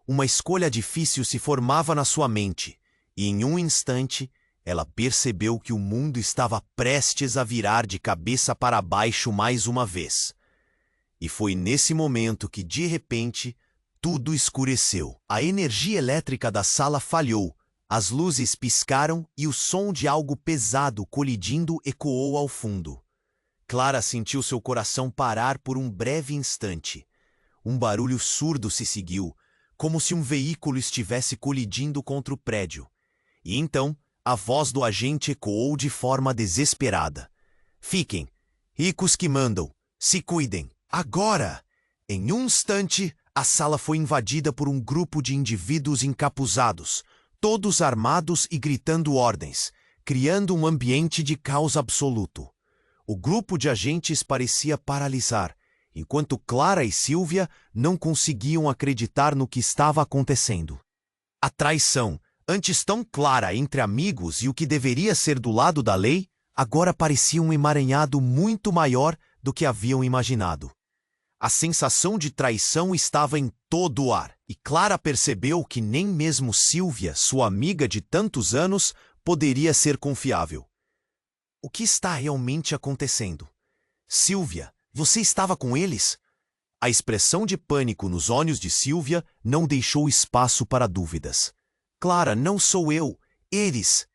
Uma escolha difícil se formava na sua mente, e em um instante, ela percebeu que o mundo estava prestes a virar de cabeça para baixo mais uma vez. E foi nesse momento que, de repente, tudo escureceu. A energia elétrica da sala falhou, as luzes piscaram e o som de algo pesado colidindo ecoou ao fundo. Clara sentiu seu coração parar por um breve instante. Um barulho surdo se seguiu, como se um veículo estivesse colidindo contra o prédio. E então, a voz do agente ecoou de forma desesperada. Fiquem, ricos que mandam, se cuidem, agora! Em um instante, a sala foi invadida por um grupo de indivíduos encapuzados, todos armados e gritando ordens, criando um ambiente de caos absoluto. O grupo de agentes parecia paralisar, enquanto Clara e Silvia não conseguiam acreditar no que estava acontecendo. A traição, antes tão clara entre amigos e o que deveria ser do lado da lei, agora parecia um emaranhado muito maior do que haviam imaginado. A sensação de traição estava em todo o ar, e Clara percebeu que nem mesmo Silvia, sua amiga de tantos anos, poderia ser confiável. O que está realmente acontecendo? Silvia, você estava com eles? A expressão de pânico nos olhos de Silvia não deixou espaço para dúvidas. Clara, não sou eu, eles.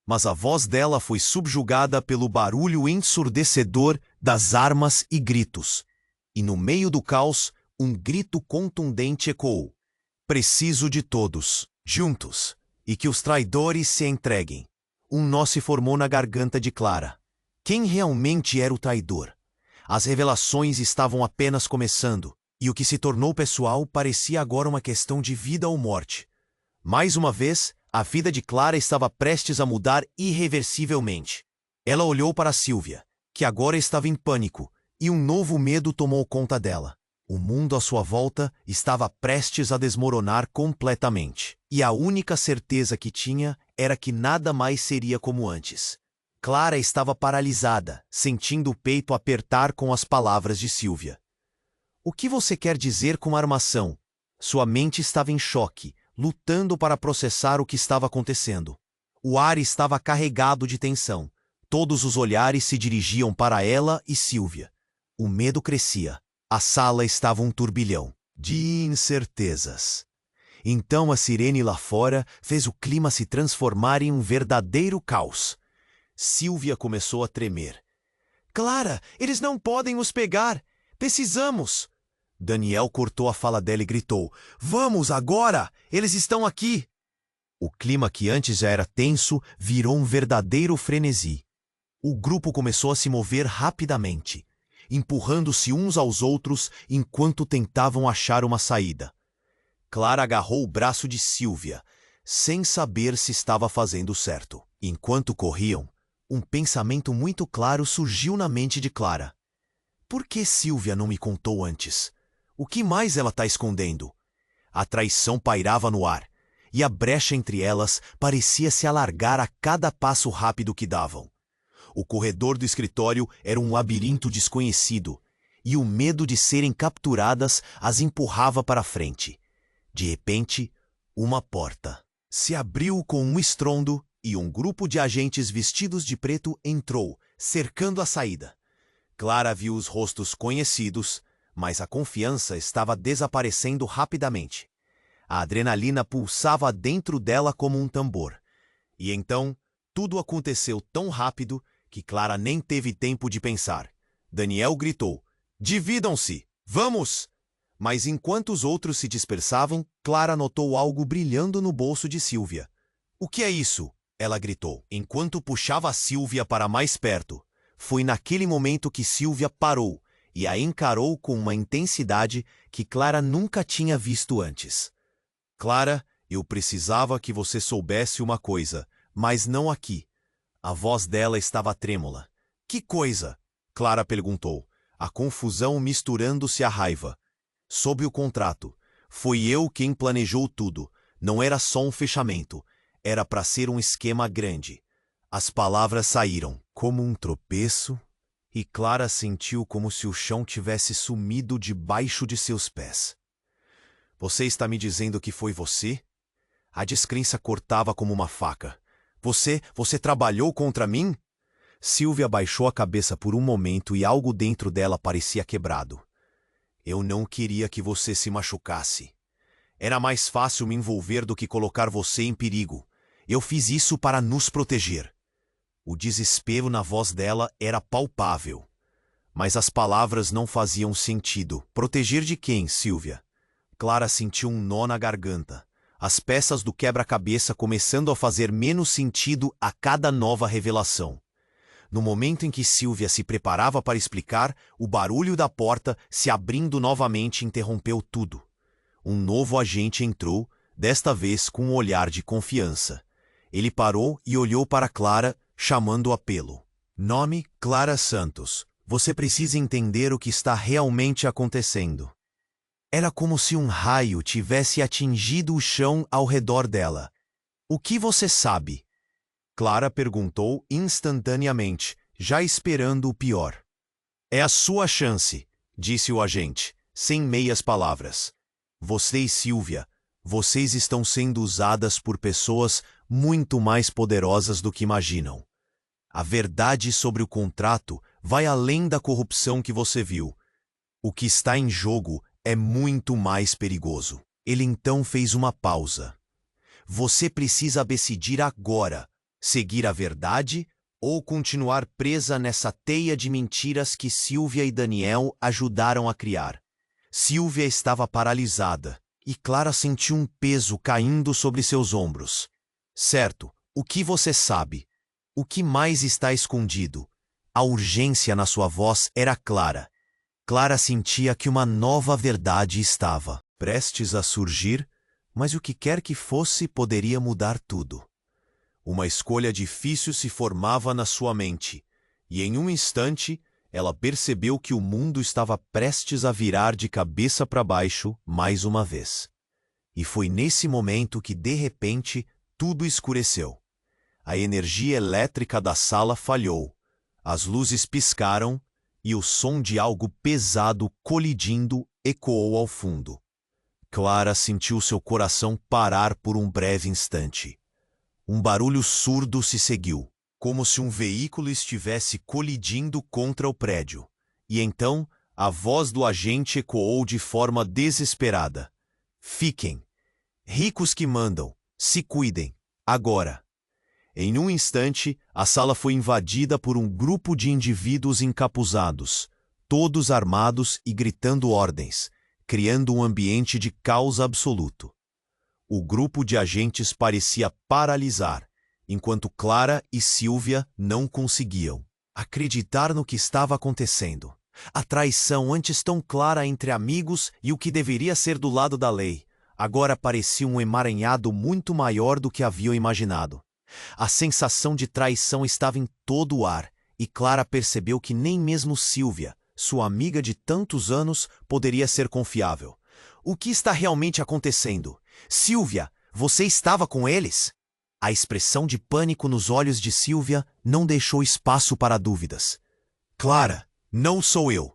Mas a voz dela foi subjugada pelo barulho ensurdecedor das armas e gritos. E no meio do caos, um grito contundente ecoou. Preciso de todos, juntos, e que os traidores se entreguem. Um nó se formou na garganta de Clara. Quem realmente era o traidor? As revelações estavam apenas começando, e o que se tornou pessoal parecia agora uma questão de vida ou morte. Mais uma vez, a vida de Clara estava prestes a mudar irreversivelmente. Ela olhou para Silvia, que agora estava em pânico, e um novo medo tomou conta dela. O mundo à sua volta estava prestes a desmoronar completamente, e a única certeza que tinha era que nada mais seria como antes. Clara estava paralisada, sentindo o peito apertar com as palavras de Silvia. O que você quer dizer com armação? Sua mente estava em choque, lutando para processar o que estava acontecendo. O ar estava carregado de tensão. Todos os olhares se dirigiam para ela e Silvia. O medo crescia. A sala estava um turbilhão de incertezas. Então a sirene lá fora fez o clima se transformar em um verdadeiro caos. Silvia começou a tremer. Clara, eles não podem nos pegar! Precisamos! Daniel cortou a fala dela e gritou. Vamos, agora! Eles estão aqui! O clima que antes já era tenso virou um verdadeiro frenesi. O grupo começou a se mover rapidamente, empurrando-se uns aos outros enquanto tentavam achar uma saída. Clara agarrou o braço de Silvia, sem saber se estava fazendo certo. Enquanto corriam, um pensamento muito claro surgiu na mente de Clara. Por que Silvia não me contou antes? O que mais ela está escondendo? A traição pairava no ar, e a brecha entre elas parecia se alargar a cada passo rápido que davam. O corredor do escritório era um labirinto desconhecido, e o medo de serem capturadas as empurrava para frente. De repente, uma porta se abriu com um estrondo e um grupo de agentes vestidos de preto entrou, cercando a saída. Clara viu os rostos conhecidos, mas a confiança estava desaparecendo rapidamente. A adrenalina pulsava dentro dela como um tambor. E então, tudo aconteceu tão rápido que Clara nem teve tempo de pensar. Daniel gritou, dividam-se, vamos! Mas enquanto os outros se dispersavam, Clara notou algo brilhando no bolso de Silvia. O que é isso? Ela gritou, enquanto puxava a Silvia para mais perto. Foi naquele momento que Silvia parou e a encarou com uma intensidade que Clara nunca tinha visto antes. Clara, eu precisava que você soubesse uma coisa, mas não aqui. A voz dela estava trêmula. Que coisa? Clara perguntou, a confusão misturando-se à raiva. Sob o contrato. Foi eu quem planejou tudo. Não era só um fechamento. Era para ser um esquema grande. As palavras saíram como um tropeço e Clara sentiu como se o chão tivesse sumido debaixo de seus pés. Você está me dizendo que foi você? A descrença cortava como uma faca. Você trabalhou contra mim? Silvia baixou a cabeça por um momento e algo dentro dela parecia quebrado. Eu não queria que você se machucasse. Era mais fácil me envolver do que colocar você em perigo. Eu fiz isso para nos proteger. O desespero na voz dela era palpável. Mas as palavras não faziam sentido. Proteger de quem, Silvia? Clara sentiu um nó na garganta. As peças do quebra-cabeça começando a fazer menos sentido a cada nova revelação. No momento em que Silvia se preparava para explicar, o barulho da porta se abrindo novamente interrompeu tudo. Um novo agente entrou, desta vez com um olhar de confiança. Ele parou e olhou para Clara, chamando-a pelo nome: Clara Santos. Você precisa entender o que está realmente acontecendo. Era como se um raio tivesse atingido o chão ao redor dela. O que você sabe? Clara perguntou instantaneamente, já esperando o pior. É a sua chance, disse o agente, sem meias palavras. Você e Silvia, vocês estão sendo usadas por pessoas muito mais poderosas do que imaginam. A verdade sobre o contrato vai além da corrupção que você viu. O que está em jogo é muito mais perigoso. Ele então fez uma pausa. Você precisa decidir agora, seguir a verdade ou continuar presa nessa teia de mentiras que Silvia e Daniel ajudaram a criar. Silvia estava paralisada e Clara sentiu um peso caindo sobre seus ombros. Certo, o que você sabe? O que mais está escondido? A urgência na sua voz era clara. Clara sentia que uma nova verdade estava prestes a surgir, mas o que quer que fosse poderia mudar tudo. Uma escolha difícil se formava na sua mente, e em um instante ela percebeu que o mundo estava prestes a virar de cabeça para baixo mais uma vez. E foi nesse momento que, de repente, tudo escureceu. A energia elétrica da sala falhou, as luzes piscaram e o som de algo pesado colidindo ecoou ao fundo. Clara sentiu seu coração parar por um breve instante. Um barulho surdo se seguiu, como se um veículo estivesse colidindo contra o prédio. E então, a voz do agente ecoou de forma desesperada. Fiquem. Ricos que mandam. Se cuidem. Agora. Em um instante, a sala foi invadida por um grupo de indivíduos encapuzados, todos armados e gritando ordens, criando um ambiente de caos absoluto. O grupo de agentes parecia paralisar, enquanto Clara e Silvia não conseguiam acreditar no que estava acontecendo. A traição, antes tão clara entre amigos e o que deveria ser do lado da lei, agora parecia um emaranhado muito maior do que haviam imaginado. A sensação de traição estava em todo o ar, e Clara percebeu que nem mesmo Silvia, sua amiga de tantos anos, poderia ser confiável. O que está realmente acontecendo? Silvia, você estava com eles? A expressão de pânico nos olhos de Silvia não deixou espaço para dúvidas. Clara, não sou eu.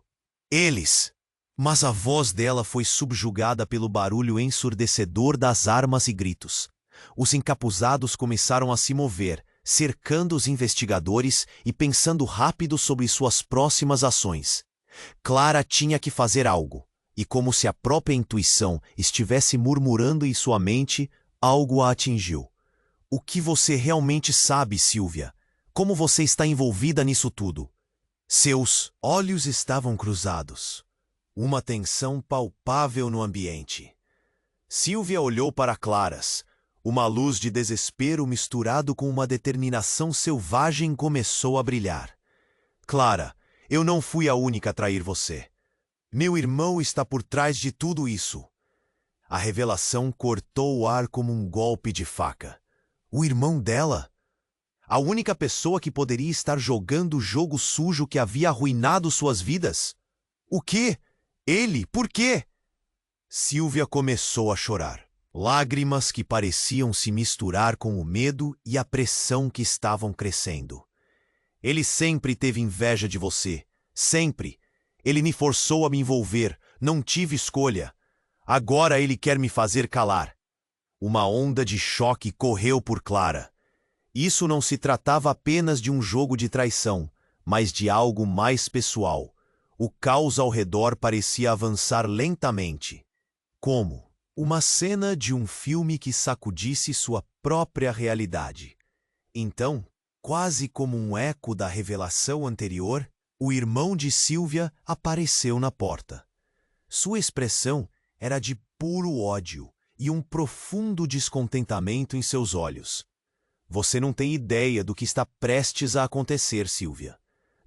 Eles. Mas a voz dela foi subjugada pelo barulho ensurdecedor das armas e gritos. Os encapuzados começaram a se mover, cercando os investigadores e pensando rápido sobre suas próximas ações. Clara tinha que fazer algo, e como se a própria intuição estivesse murmurando em sua mente, algo a atingiu. O que você realmente sabe, Silvia? Como você está envolvida nisso tudo? Seus olhos estavam cruzados. Uma tensão palpável no ambiente. Silvia olhou para Claras. Uma luz de desespero misturado com uma determinação selvagem começou a brilhar. Clara, eu não fui a única a trair você. Meu irmão está por trás de tudo isso. A revelação cortou o ar como um golpe de faca. O irmão dela? A única pessoa que poderia estar jogando o jogo sujo que havia arruinado suas vidas? O quê? Ele? Por quê? Silvia começou a chorar. Lágrimas que pareciam se misturar com o medo e a pressão que estavam crescendo. Ele sempre teve inveja de você. Sempre. Ele me forçou a me envolver. Não tive escolha. Agora ele quer me fazer calar. Uma onda de choque correu por Clara. Isso não se tratava apenas de um jogo de traição, mas de algo mais pessoal. O caos ao redor parecia avançar lentamente. Como uma cena de um filme que sacudisse sua própria realidade. Então, quase como um eco da revelação anterior, o irmão de Sylvia apareceu na porta. Sua expressão era de puro ódio e um profundo descontentamento em seus olhos. Você não tem ideia do que está prestes a acontecer, Sylvia.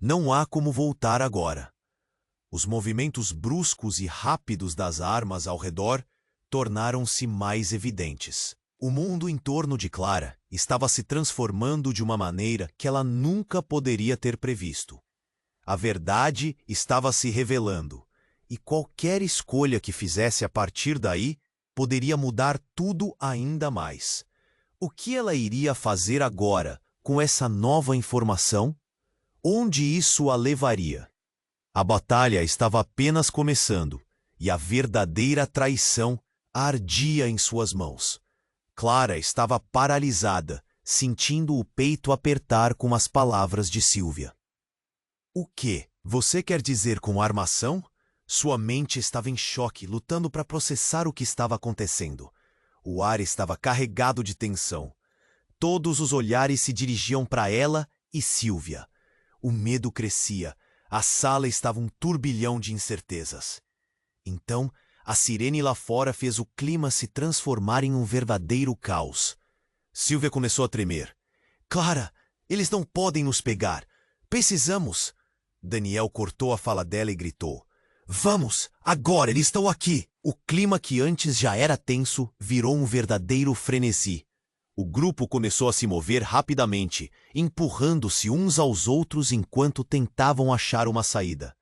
Não há como voltar agora. Os movimentos bruscos e rápidos das armas ao redor tornaram-se mais evidentes. O mundo em torno de Clara estava se transformando de uma maneira que ela nunca poderia ter previsto. A verdade estava se revelando, e qualquer escolha que fizesse a partir daí poderia mudar tudo ainda mais. O que ela iria fazer agora com essa nova informação? Onde isso a levaria? A batalha estava apenas começando, e a verdadeira traição ardia em suas mãos. Clara estava paralisada, sentindo o peito apertar com as palavras de Sylvia. O que você quer dizer com armação? Sua mente estava em choque, lutando para processar o que estava acontecendo. O ar estava carregado de tensão. Todos os olhares se dirigiam para ela e Sylvia. O medo crescia. A sala estava um turbilhão de incertezas. Então, a sirene lá fora fez o clima se transformar em um verdadeiro caos. Sylvia começou a tremer. Clara, eles não podem nos pegar. Precisamos. Daniel cortou a fala dela e gritou. Vamos, agora, eles estão aqui. O clima que antes já era tenso virou um verdadeiro frenesi. O grupo começou a se mover rapidamente, empurrando-se uns aos outros enquanto tentavam achar uma saída.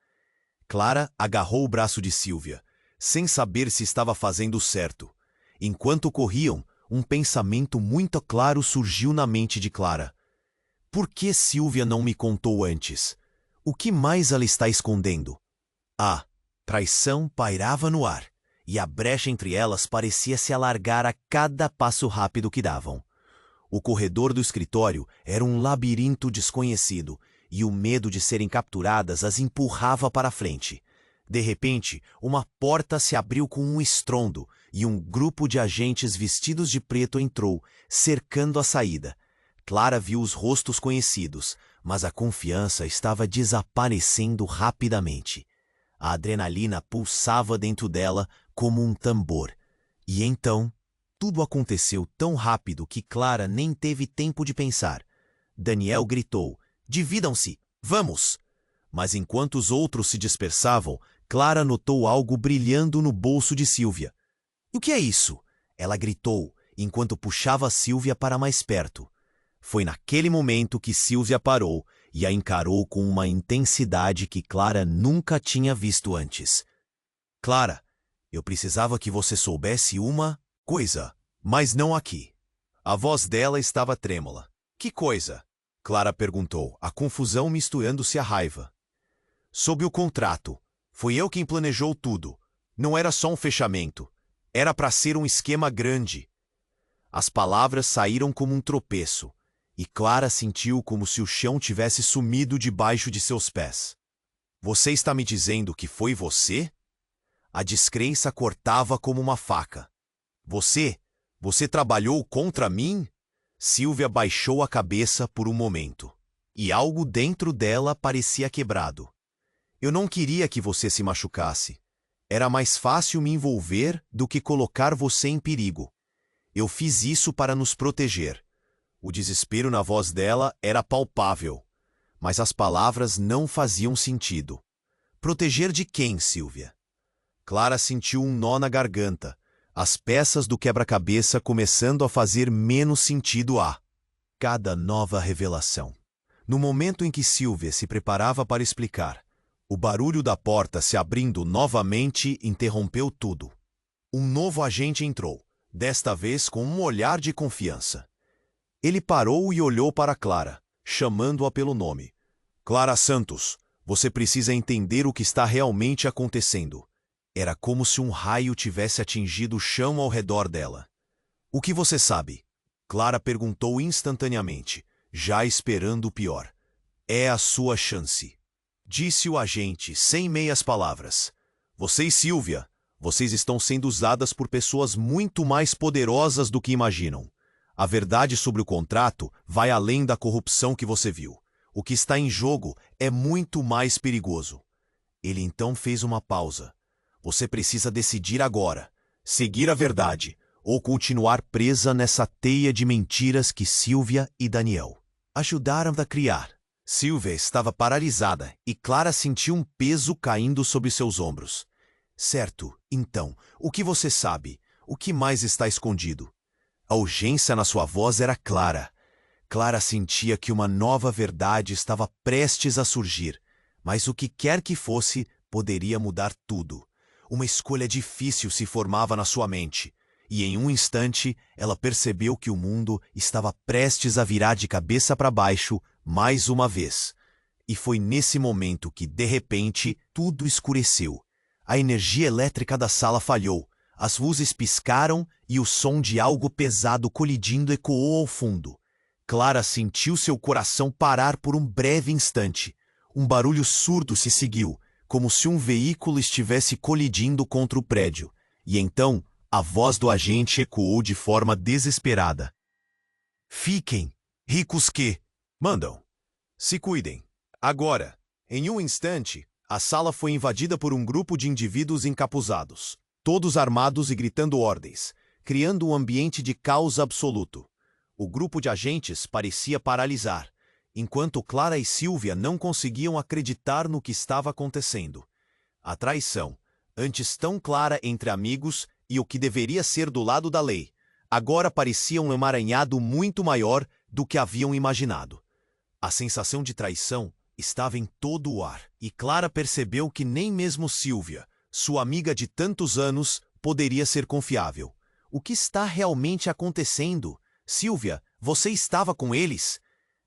Clara agarrou o braço de Sylvia, sem saber se estava fazendo certo. Enquanto corriam, um pensamento muito claro surgiu na mente de Clara. Por que Sylvia não me contou antes? O que mais ela está escondendo? A traição pairava no ar, e a brecha entre elas parecia se alargar a cada passo rápido que davam. O corredor do escritório era um labirinto desconhecido, e o medo de serem capturadas as empurrava para a frente. De repente, uma porta se abriu com um estrondo, e um grupo de agentes vestidos de preto entrou, cercando a saída. Clara viu os rostos conhecidos, mas a confiança estava desaparecendo rapidamente. A adrenalina pulsava dentro dela como um tambor. E então, tudo aconteceu tão rápido que Clara nem teve tempo de pensar. Daniel gritou, dividam-se, vamos! Mas enquanto os outros se dispersavam, Clara notou algo brilhando no bolso de Sylvia. O que é isso? Ela gritou, enquanto puxava Sylvia para mais perto. Foi naquele momento que Sylvia parou e a encarou com uma intensidade que Clara nunca tinha visto antes. Clara, eu precisava que você soubesse uma coisa, mas não aqui. A voz dela estava trêmula. Que coisa? Clara perguntou, a confusão misturando-se à raiva. Sob o contrato. Foi eu quem planejou tudo. Não era só um fechamento. Era para ser um esquema grande. As palavras saíram como um tropeço, e Clara sentiu como se o chão tivesse sumido debaixo de seus pés. Você está me dizendo que foi você? A descrença cortava como uma faca. Você trabalhou contra mim? Sylvia baixou a cabeça por um momento, e algo dentro dela parecia quebrado. Eu não queria que você se machucasse. Era mais fácil me envolver do que colocar você em perigo. Eu fiz isso para nos proteger. O desespero na voz dela era palpável, mas as palavras não faziam sentido. Proteger de quem, Sylvia? Clara sentiu um nó na garganta, as peças do quebra-cabeça começando a fazer menos sentido a cada nova revelação. No momento em que Sylvia se preparava para explicar, o barulho da porta se abrindo novamente interrompeu tudo. Um novo agente entrou, desta vez com um olhar de confiança. Ele parou e olhou para Clara, chamando-a pelo nome. Clara Santos, você precisa entender o que está realmente acontecendo. Era como se um raio tivesse atingido o chão ao redor dela. O que você sabe? Clara perguntou instantaneamente, já esperando o pior. É a sua chance. Disse o agente, sem meias palavras. Você e Sylvia, vocês estão sendo usadas por pessoas muito mais poderosas do que imaginam. A verdade sobre o contrato vai além da corrupção que você viu. O que está em jogo é muito mais perigoso. Ele então fez uma pausa. Você precisa decidir agora. Seguir a verdade ou continuar presa nessa teia de mentiras que Sylvia e Daniel ajudaram a criar. Sylvia estava paralisada e Clara sentiu um peso caindo sobre seus ombros. Certo, então, o que você sabe? O que mais está escondido? A urgência na sua voz era clara. Clara sentia que uma nova verdade estava prestes a surgir, mas o que quer que fosse poderia mudar tudo. Uma escolha difícil se formava na sua mente, e em um instante ela percebeu que o mundo estava prestes a virar de cabeça para baixo mais uma vez. E foi nesse momento que, de repente, tudo escureceu. A energia elétrica da sala falhou, as luzes piscaram e o som de algo pesado colidindo ecoou ao fundo. Clara sentiu seu coração parar por um breve instante. Um barulho surdo se seguiu, como se um veículo estivesse colidindo contra o prédio. E então, a voz do agente ecoou de forma desesperada. Fiquem, ricos que mandam. Se cuidem. Agora, em um instante, a sala foi invadida por um grupo de indivíduos encapuzados, todos armados e gritando ordens, criando um ambiente de caos absoluto. O grupo de agentes parecia paralisar, enquanto Clara e Sylvia não conseguiam acreditar no que estava acontecendo. A traição, antes tão clara entre amigos e o que deveria ser do lado da lei, agora parecia um emaranhado muito maior do que haviam imaginado. A sensação de traição estava em todo o ar, e Clara percebeu que nem mesmo Sylvia, sua amiga de tantos anos, poderia ser confiável. O que está realmente acontecendo? Sylvia, você estava com eles?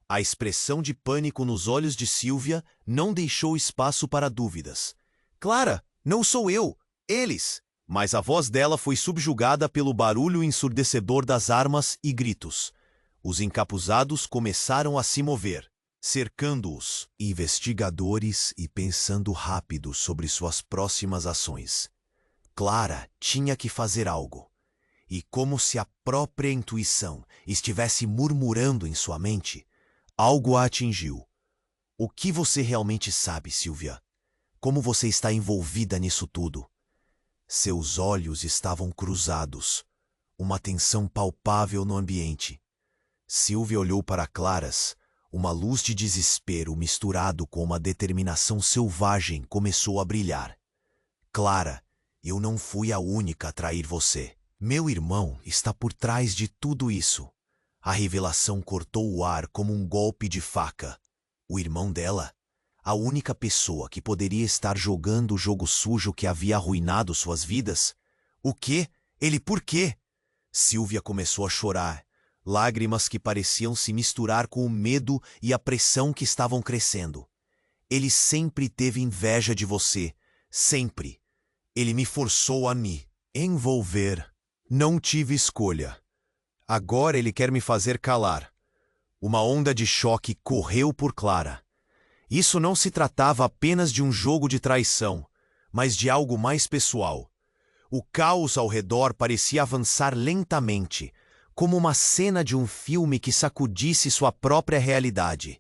A expressão de pânico nos olhos de Sylvia não deixou espaço para dúvidas. Clara, não sou eu, eles! Mas a voz dela foi subjugada pelo barulho ensurdecedor das armas e gritos. Os encapuzados começaram a se mover, cercando-os, investigadores e pensando rápido sobre suas próximas ações. Clara tinha que fazer algo. E como se a própria intuição estivesse murmurando em sua mente, algo a atingiu. O que você realmente sabe, Sylvia? Como você está envolvida nisso tudo? Seus olhos estavam cruzados, uma tensão palpável no ambiente. Sylvia olhou para Claras. Uma luz de desespero misturado com uma determinação selvagem começou a brilhar. Clara, eu não fui a única a trair você. Meu irmão está por trás de tudo isso. A revelação cortou o ar como um golpe de faca. O irmão dela? A única pessoa que poderia estar jogando o jogo sujo que havia arruinado suas vidas? O quê? Ele por quê? Sylvia começou a chorar. Lágrimas que pareciam se misturar com o medo e a pressão que estavam crescendo. Ele sempre teve inveja de você. Sempre. Ele me forçou a me envolver. Não tive escolha. Agora ele quer me fazer calar. Uma onda de choque correu por Clara. Isso não se tratava apenas de um jogo de traição, mas de algo mais pessoal. O caos ao redor parecia avançar lentamente, como uma cena de um filme que sacudisse sua própria realidade.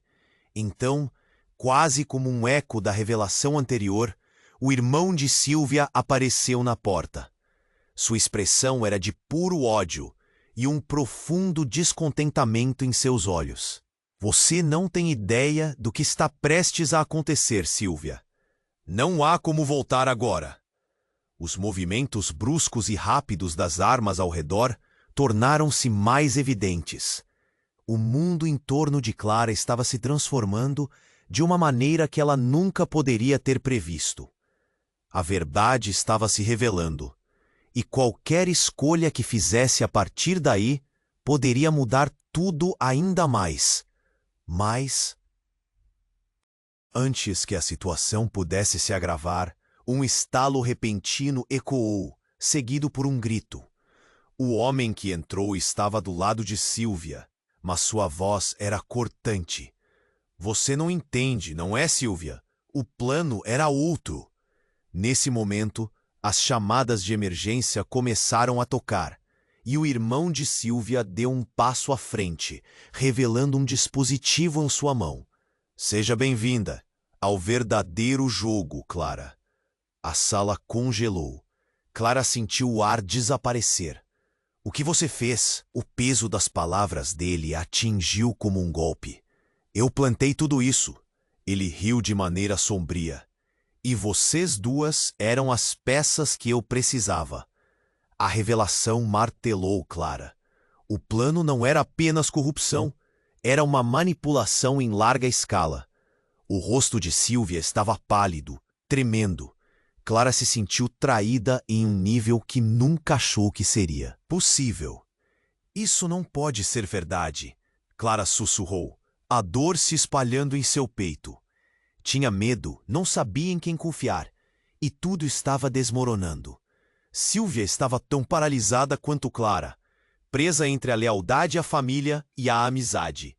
Então, quase como um eco da revelação anterior, o irmão de Sylvia apareceu na porta. Sua expressão era de puro ódio e um profundo descontentamento em seus olhos. Você não tem ideia do que está prestes a acontecer, Sylvia. Não há como voltar agora. Os movimentos bruscos e rápidos das armas ao redor tornaram-se mais evidentes. O mundo em torno de Clara estava se transformando de uma maneira que ela nunca poderia ter previsto. A verdade estava se revelando, e qualquer escolha que fizesse a partir daí poderia mudar tudo ainda mais. Mas, antes que a situação pudesse se agravar, um estalo repentino ecoou, seguido por um grito. O homem que entrou estava do lado de Silvia, mas sua voz era cortante. Você não entende, não é, Silvia? O plano era outro. Nesse momento, as chamadas de emergência começaram a tocar, e o irmão de Silvia deu um passo à frente, revelando um dispositivo em sua mão. Seja bem-vinda ao verdadeiro jogo, Clara. A sala congelou. Clara sentiu o ar desaparecer. O que você fez? O peso das palavras dele a atingiu como um golpe. Eu plantei tudo isso. Ele riu de maneira sombria. E vocês duas eram as peças que eu precisava. A revelação martelou Clara. O plano não era apenas corrupção, era uma manipulação em larga escala. O rosto de Silvia estava pálido, tremendo. Clara se sentiu traída em um nível que nunca achou que seria possível. Isso não pode ser verdade, Clara sussurrou, a dor se espalhando em seu peito. Tinha medo, não sabia em quem confiar, e tudo estava desmoronando. Silvia estava tão paralisada quanto Clara, presa entre a lealdade à família e à amizade.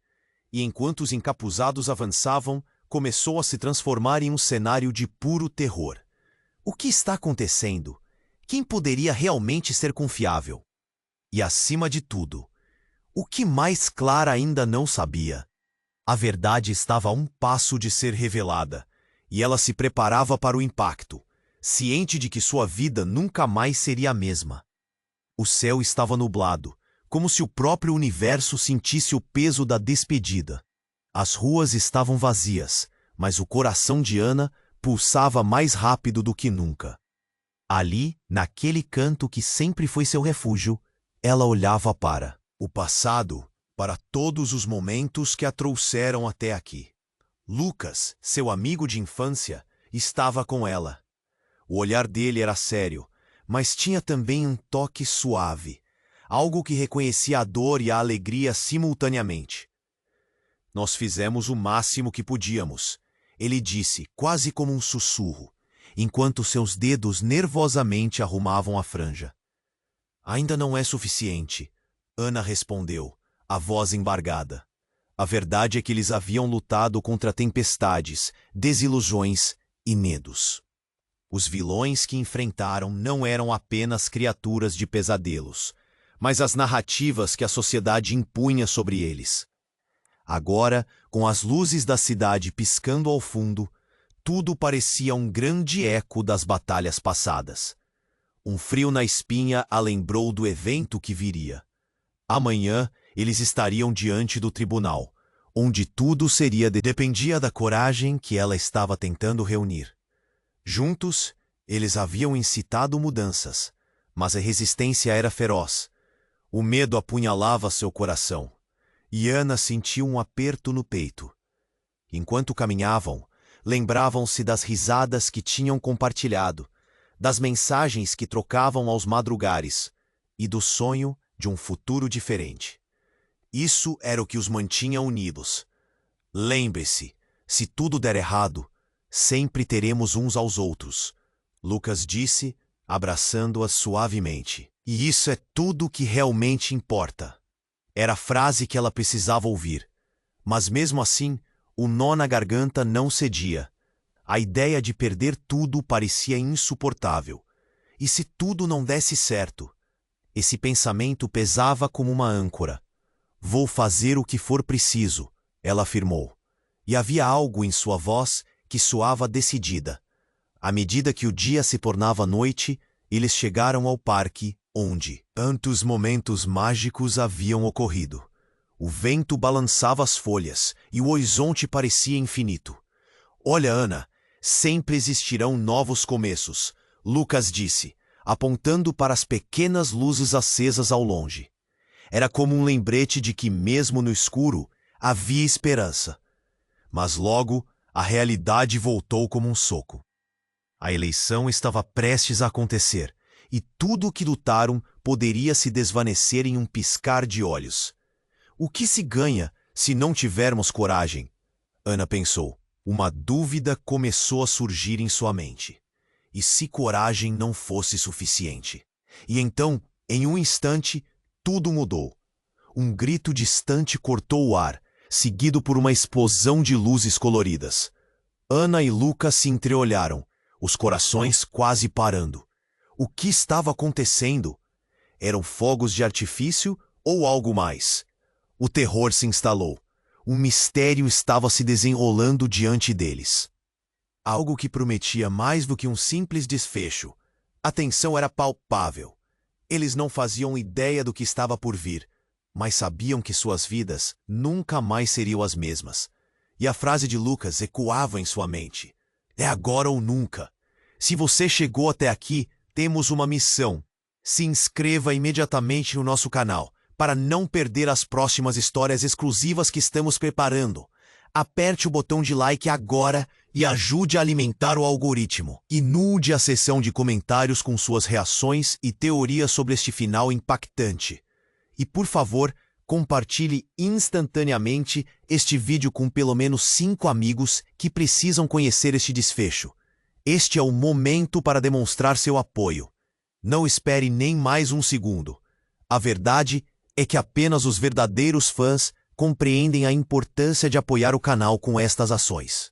E enquanto os encapuzados avançavam, começou a se transformar em um cenário de puro terror. O que está acontecendo? Quem poderia realmente ser confiável? E acima de tudo, o que mais Clara ainda não sabia? A verdade estava a um passo de ser revelada, e ela se preparava para o impacto, ciente de que sua vida nunca mais seria a mesma. O céu estava nublado, como se o próprio universo sentisse o peso da despedida. As ruas estavam vazias, mas o coração de Ana pulsava mais rápido do que nunca. Ali, naquele canto que sempre foi seu refúgio, ela olhava para o passado, para todos os momentos que a trouxeram até aqui. Lucas, seu amigo de infância, estava com ela. O olhar dele era sério, mas tinha também um toque suave, algo que reconhecia a dor e a alegria simultaneamente. Nós fizemos o máximo que podíamos, ele disse, quase como um sussurro, enquanto seus dedos nervosamente arrumavam a franja. Ainda não é suficiente, Ana respondeu, a voz embargada. A verdade é que eles haviam lutado contra tempestades, desilusões e medos. Os vilões que enfrentaram não eram apenas criaturas de pesadelos, mas as narrativas que a sociedade impunha sobre eles. Agora, com as luzes da cidade piscando ao fundo, tudo parecia um grande eco das batalhas passadas. Um frio na espinha a lembrou do evento que viria. Amanhã, eles estariam diante do tribunal, onde tudo dependia da coragem que ela estava tentando reunir. Juntos, eles haviam incitado mudanças, mas a resistência era feroz. O medo apunhalava seu coração, e Ana sentiu um aperto no peito. Enquanto caminhavam, lembravam-se das risadas que tinham compartilhado, das mensagens que trocavam aos madrugares e do sonho de um futuro diferente. Isso era o que os mantinha unidos. Lembre-se, se tudo der errado, sempre teremos uns aos outros, Lucas disse, abraçando-as suavemente. E isso é tudo o que realmente importa. Era a frase que ela precisava ouvir. Mas mesmo assim, o nó na garganta não cedia. A ideia de perder tudo parecia insuportável. E se tudo não desse certo? Esse pensamento pesava como uma âncora. Vou fazer o que for preciso, ela afirmou. E havia algo em sua voz que soava decidida. À medida que o dia se tornava noite, eles chegaram ao parque, onde tantos momentos mágicos haviam ocorrido. O vento balançava as folhas e o horizonte parecia infinito. Olha, Ana, sempre existirão novos começos, Lucas disse, apontando para as pequenas luzes acesas ao longe. Era como um lembrete de que, mesmo no escuro, havia esperança. Mas logo, a realidade voltou como um soco. A eleição estava prestes a acontecer, e tudo o que lutaram poderia se desvanecer em um piscar de olhos. O que se ganha se não tivermos coragem? Ana pensou. Uma dúvida começou a surgir em sua mente. E se coragem não fosse suficiente? E então Em um instante, tudo mudou. Um grito distante cortou o ar, seguido por uma explosão de luzes coloridas. Ana e Lucas se entreolharam, os corações quase parando. O que estava acontecendo? Eram fogos de artifício ou algo mais? O terror se instalou. Um mistério estava se desenrolando diante deles. Algo que prometia mais do que um simples desfecho. A tensão era palpável. Eles não faziam ideia do que estava por vir, mas sabiam que suas vidas nunca mais seriam as mesmas. E a frase de Lucas ecoava em sua mente. É agora ou nunca. Se você chegou até aqui, temos uma missão. Se inscreva imediatamente no nosso canal, para não perder as próximas histórias exclusivas que estamos preparando. Aperte o botão de like agora e ajude a alimentar o algoritmo. Inunde a seção de comentários com suas reações e teorias sobre este final impactante. E por favor, compartilhe instantaneamente este vídeo com pelo menos 5 amigos que precisam conhecer este desfecho. Este é o momento para demonstrar seu apoio. Não espere nem mais um segundo. A verdade é que apenas os verdadeiros fãs compreendem a importância de apoiar o canal com estas ações.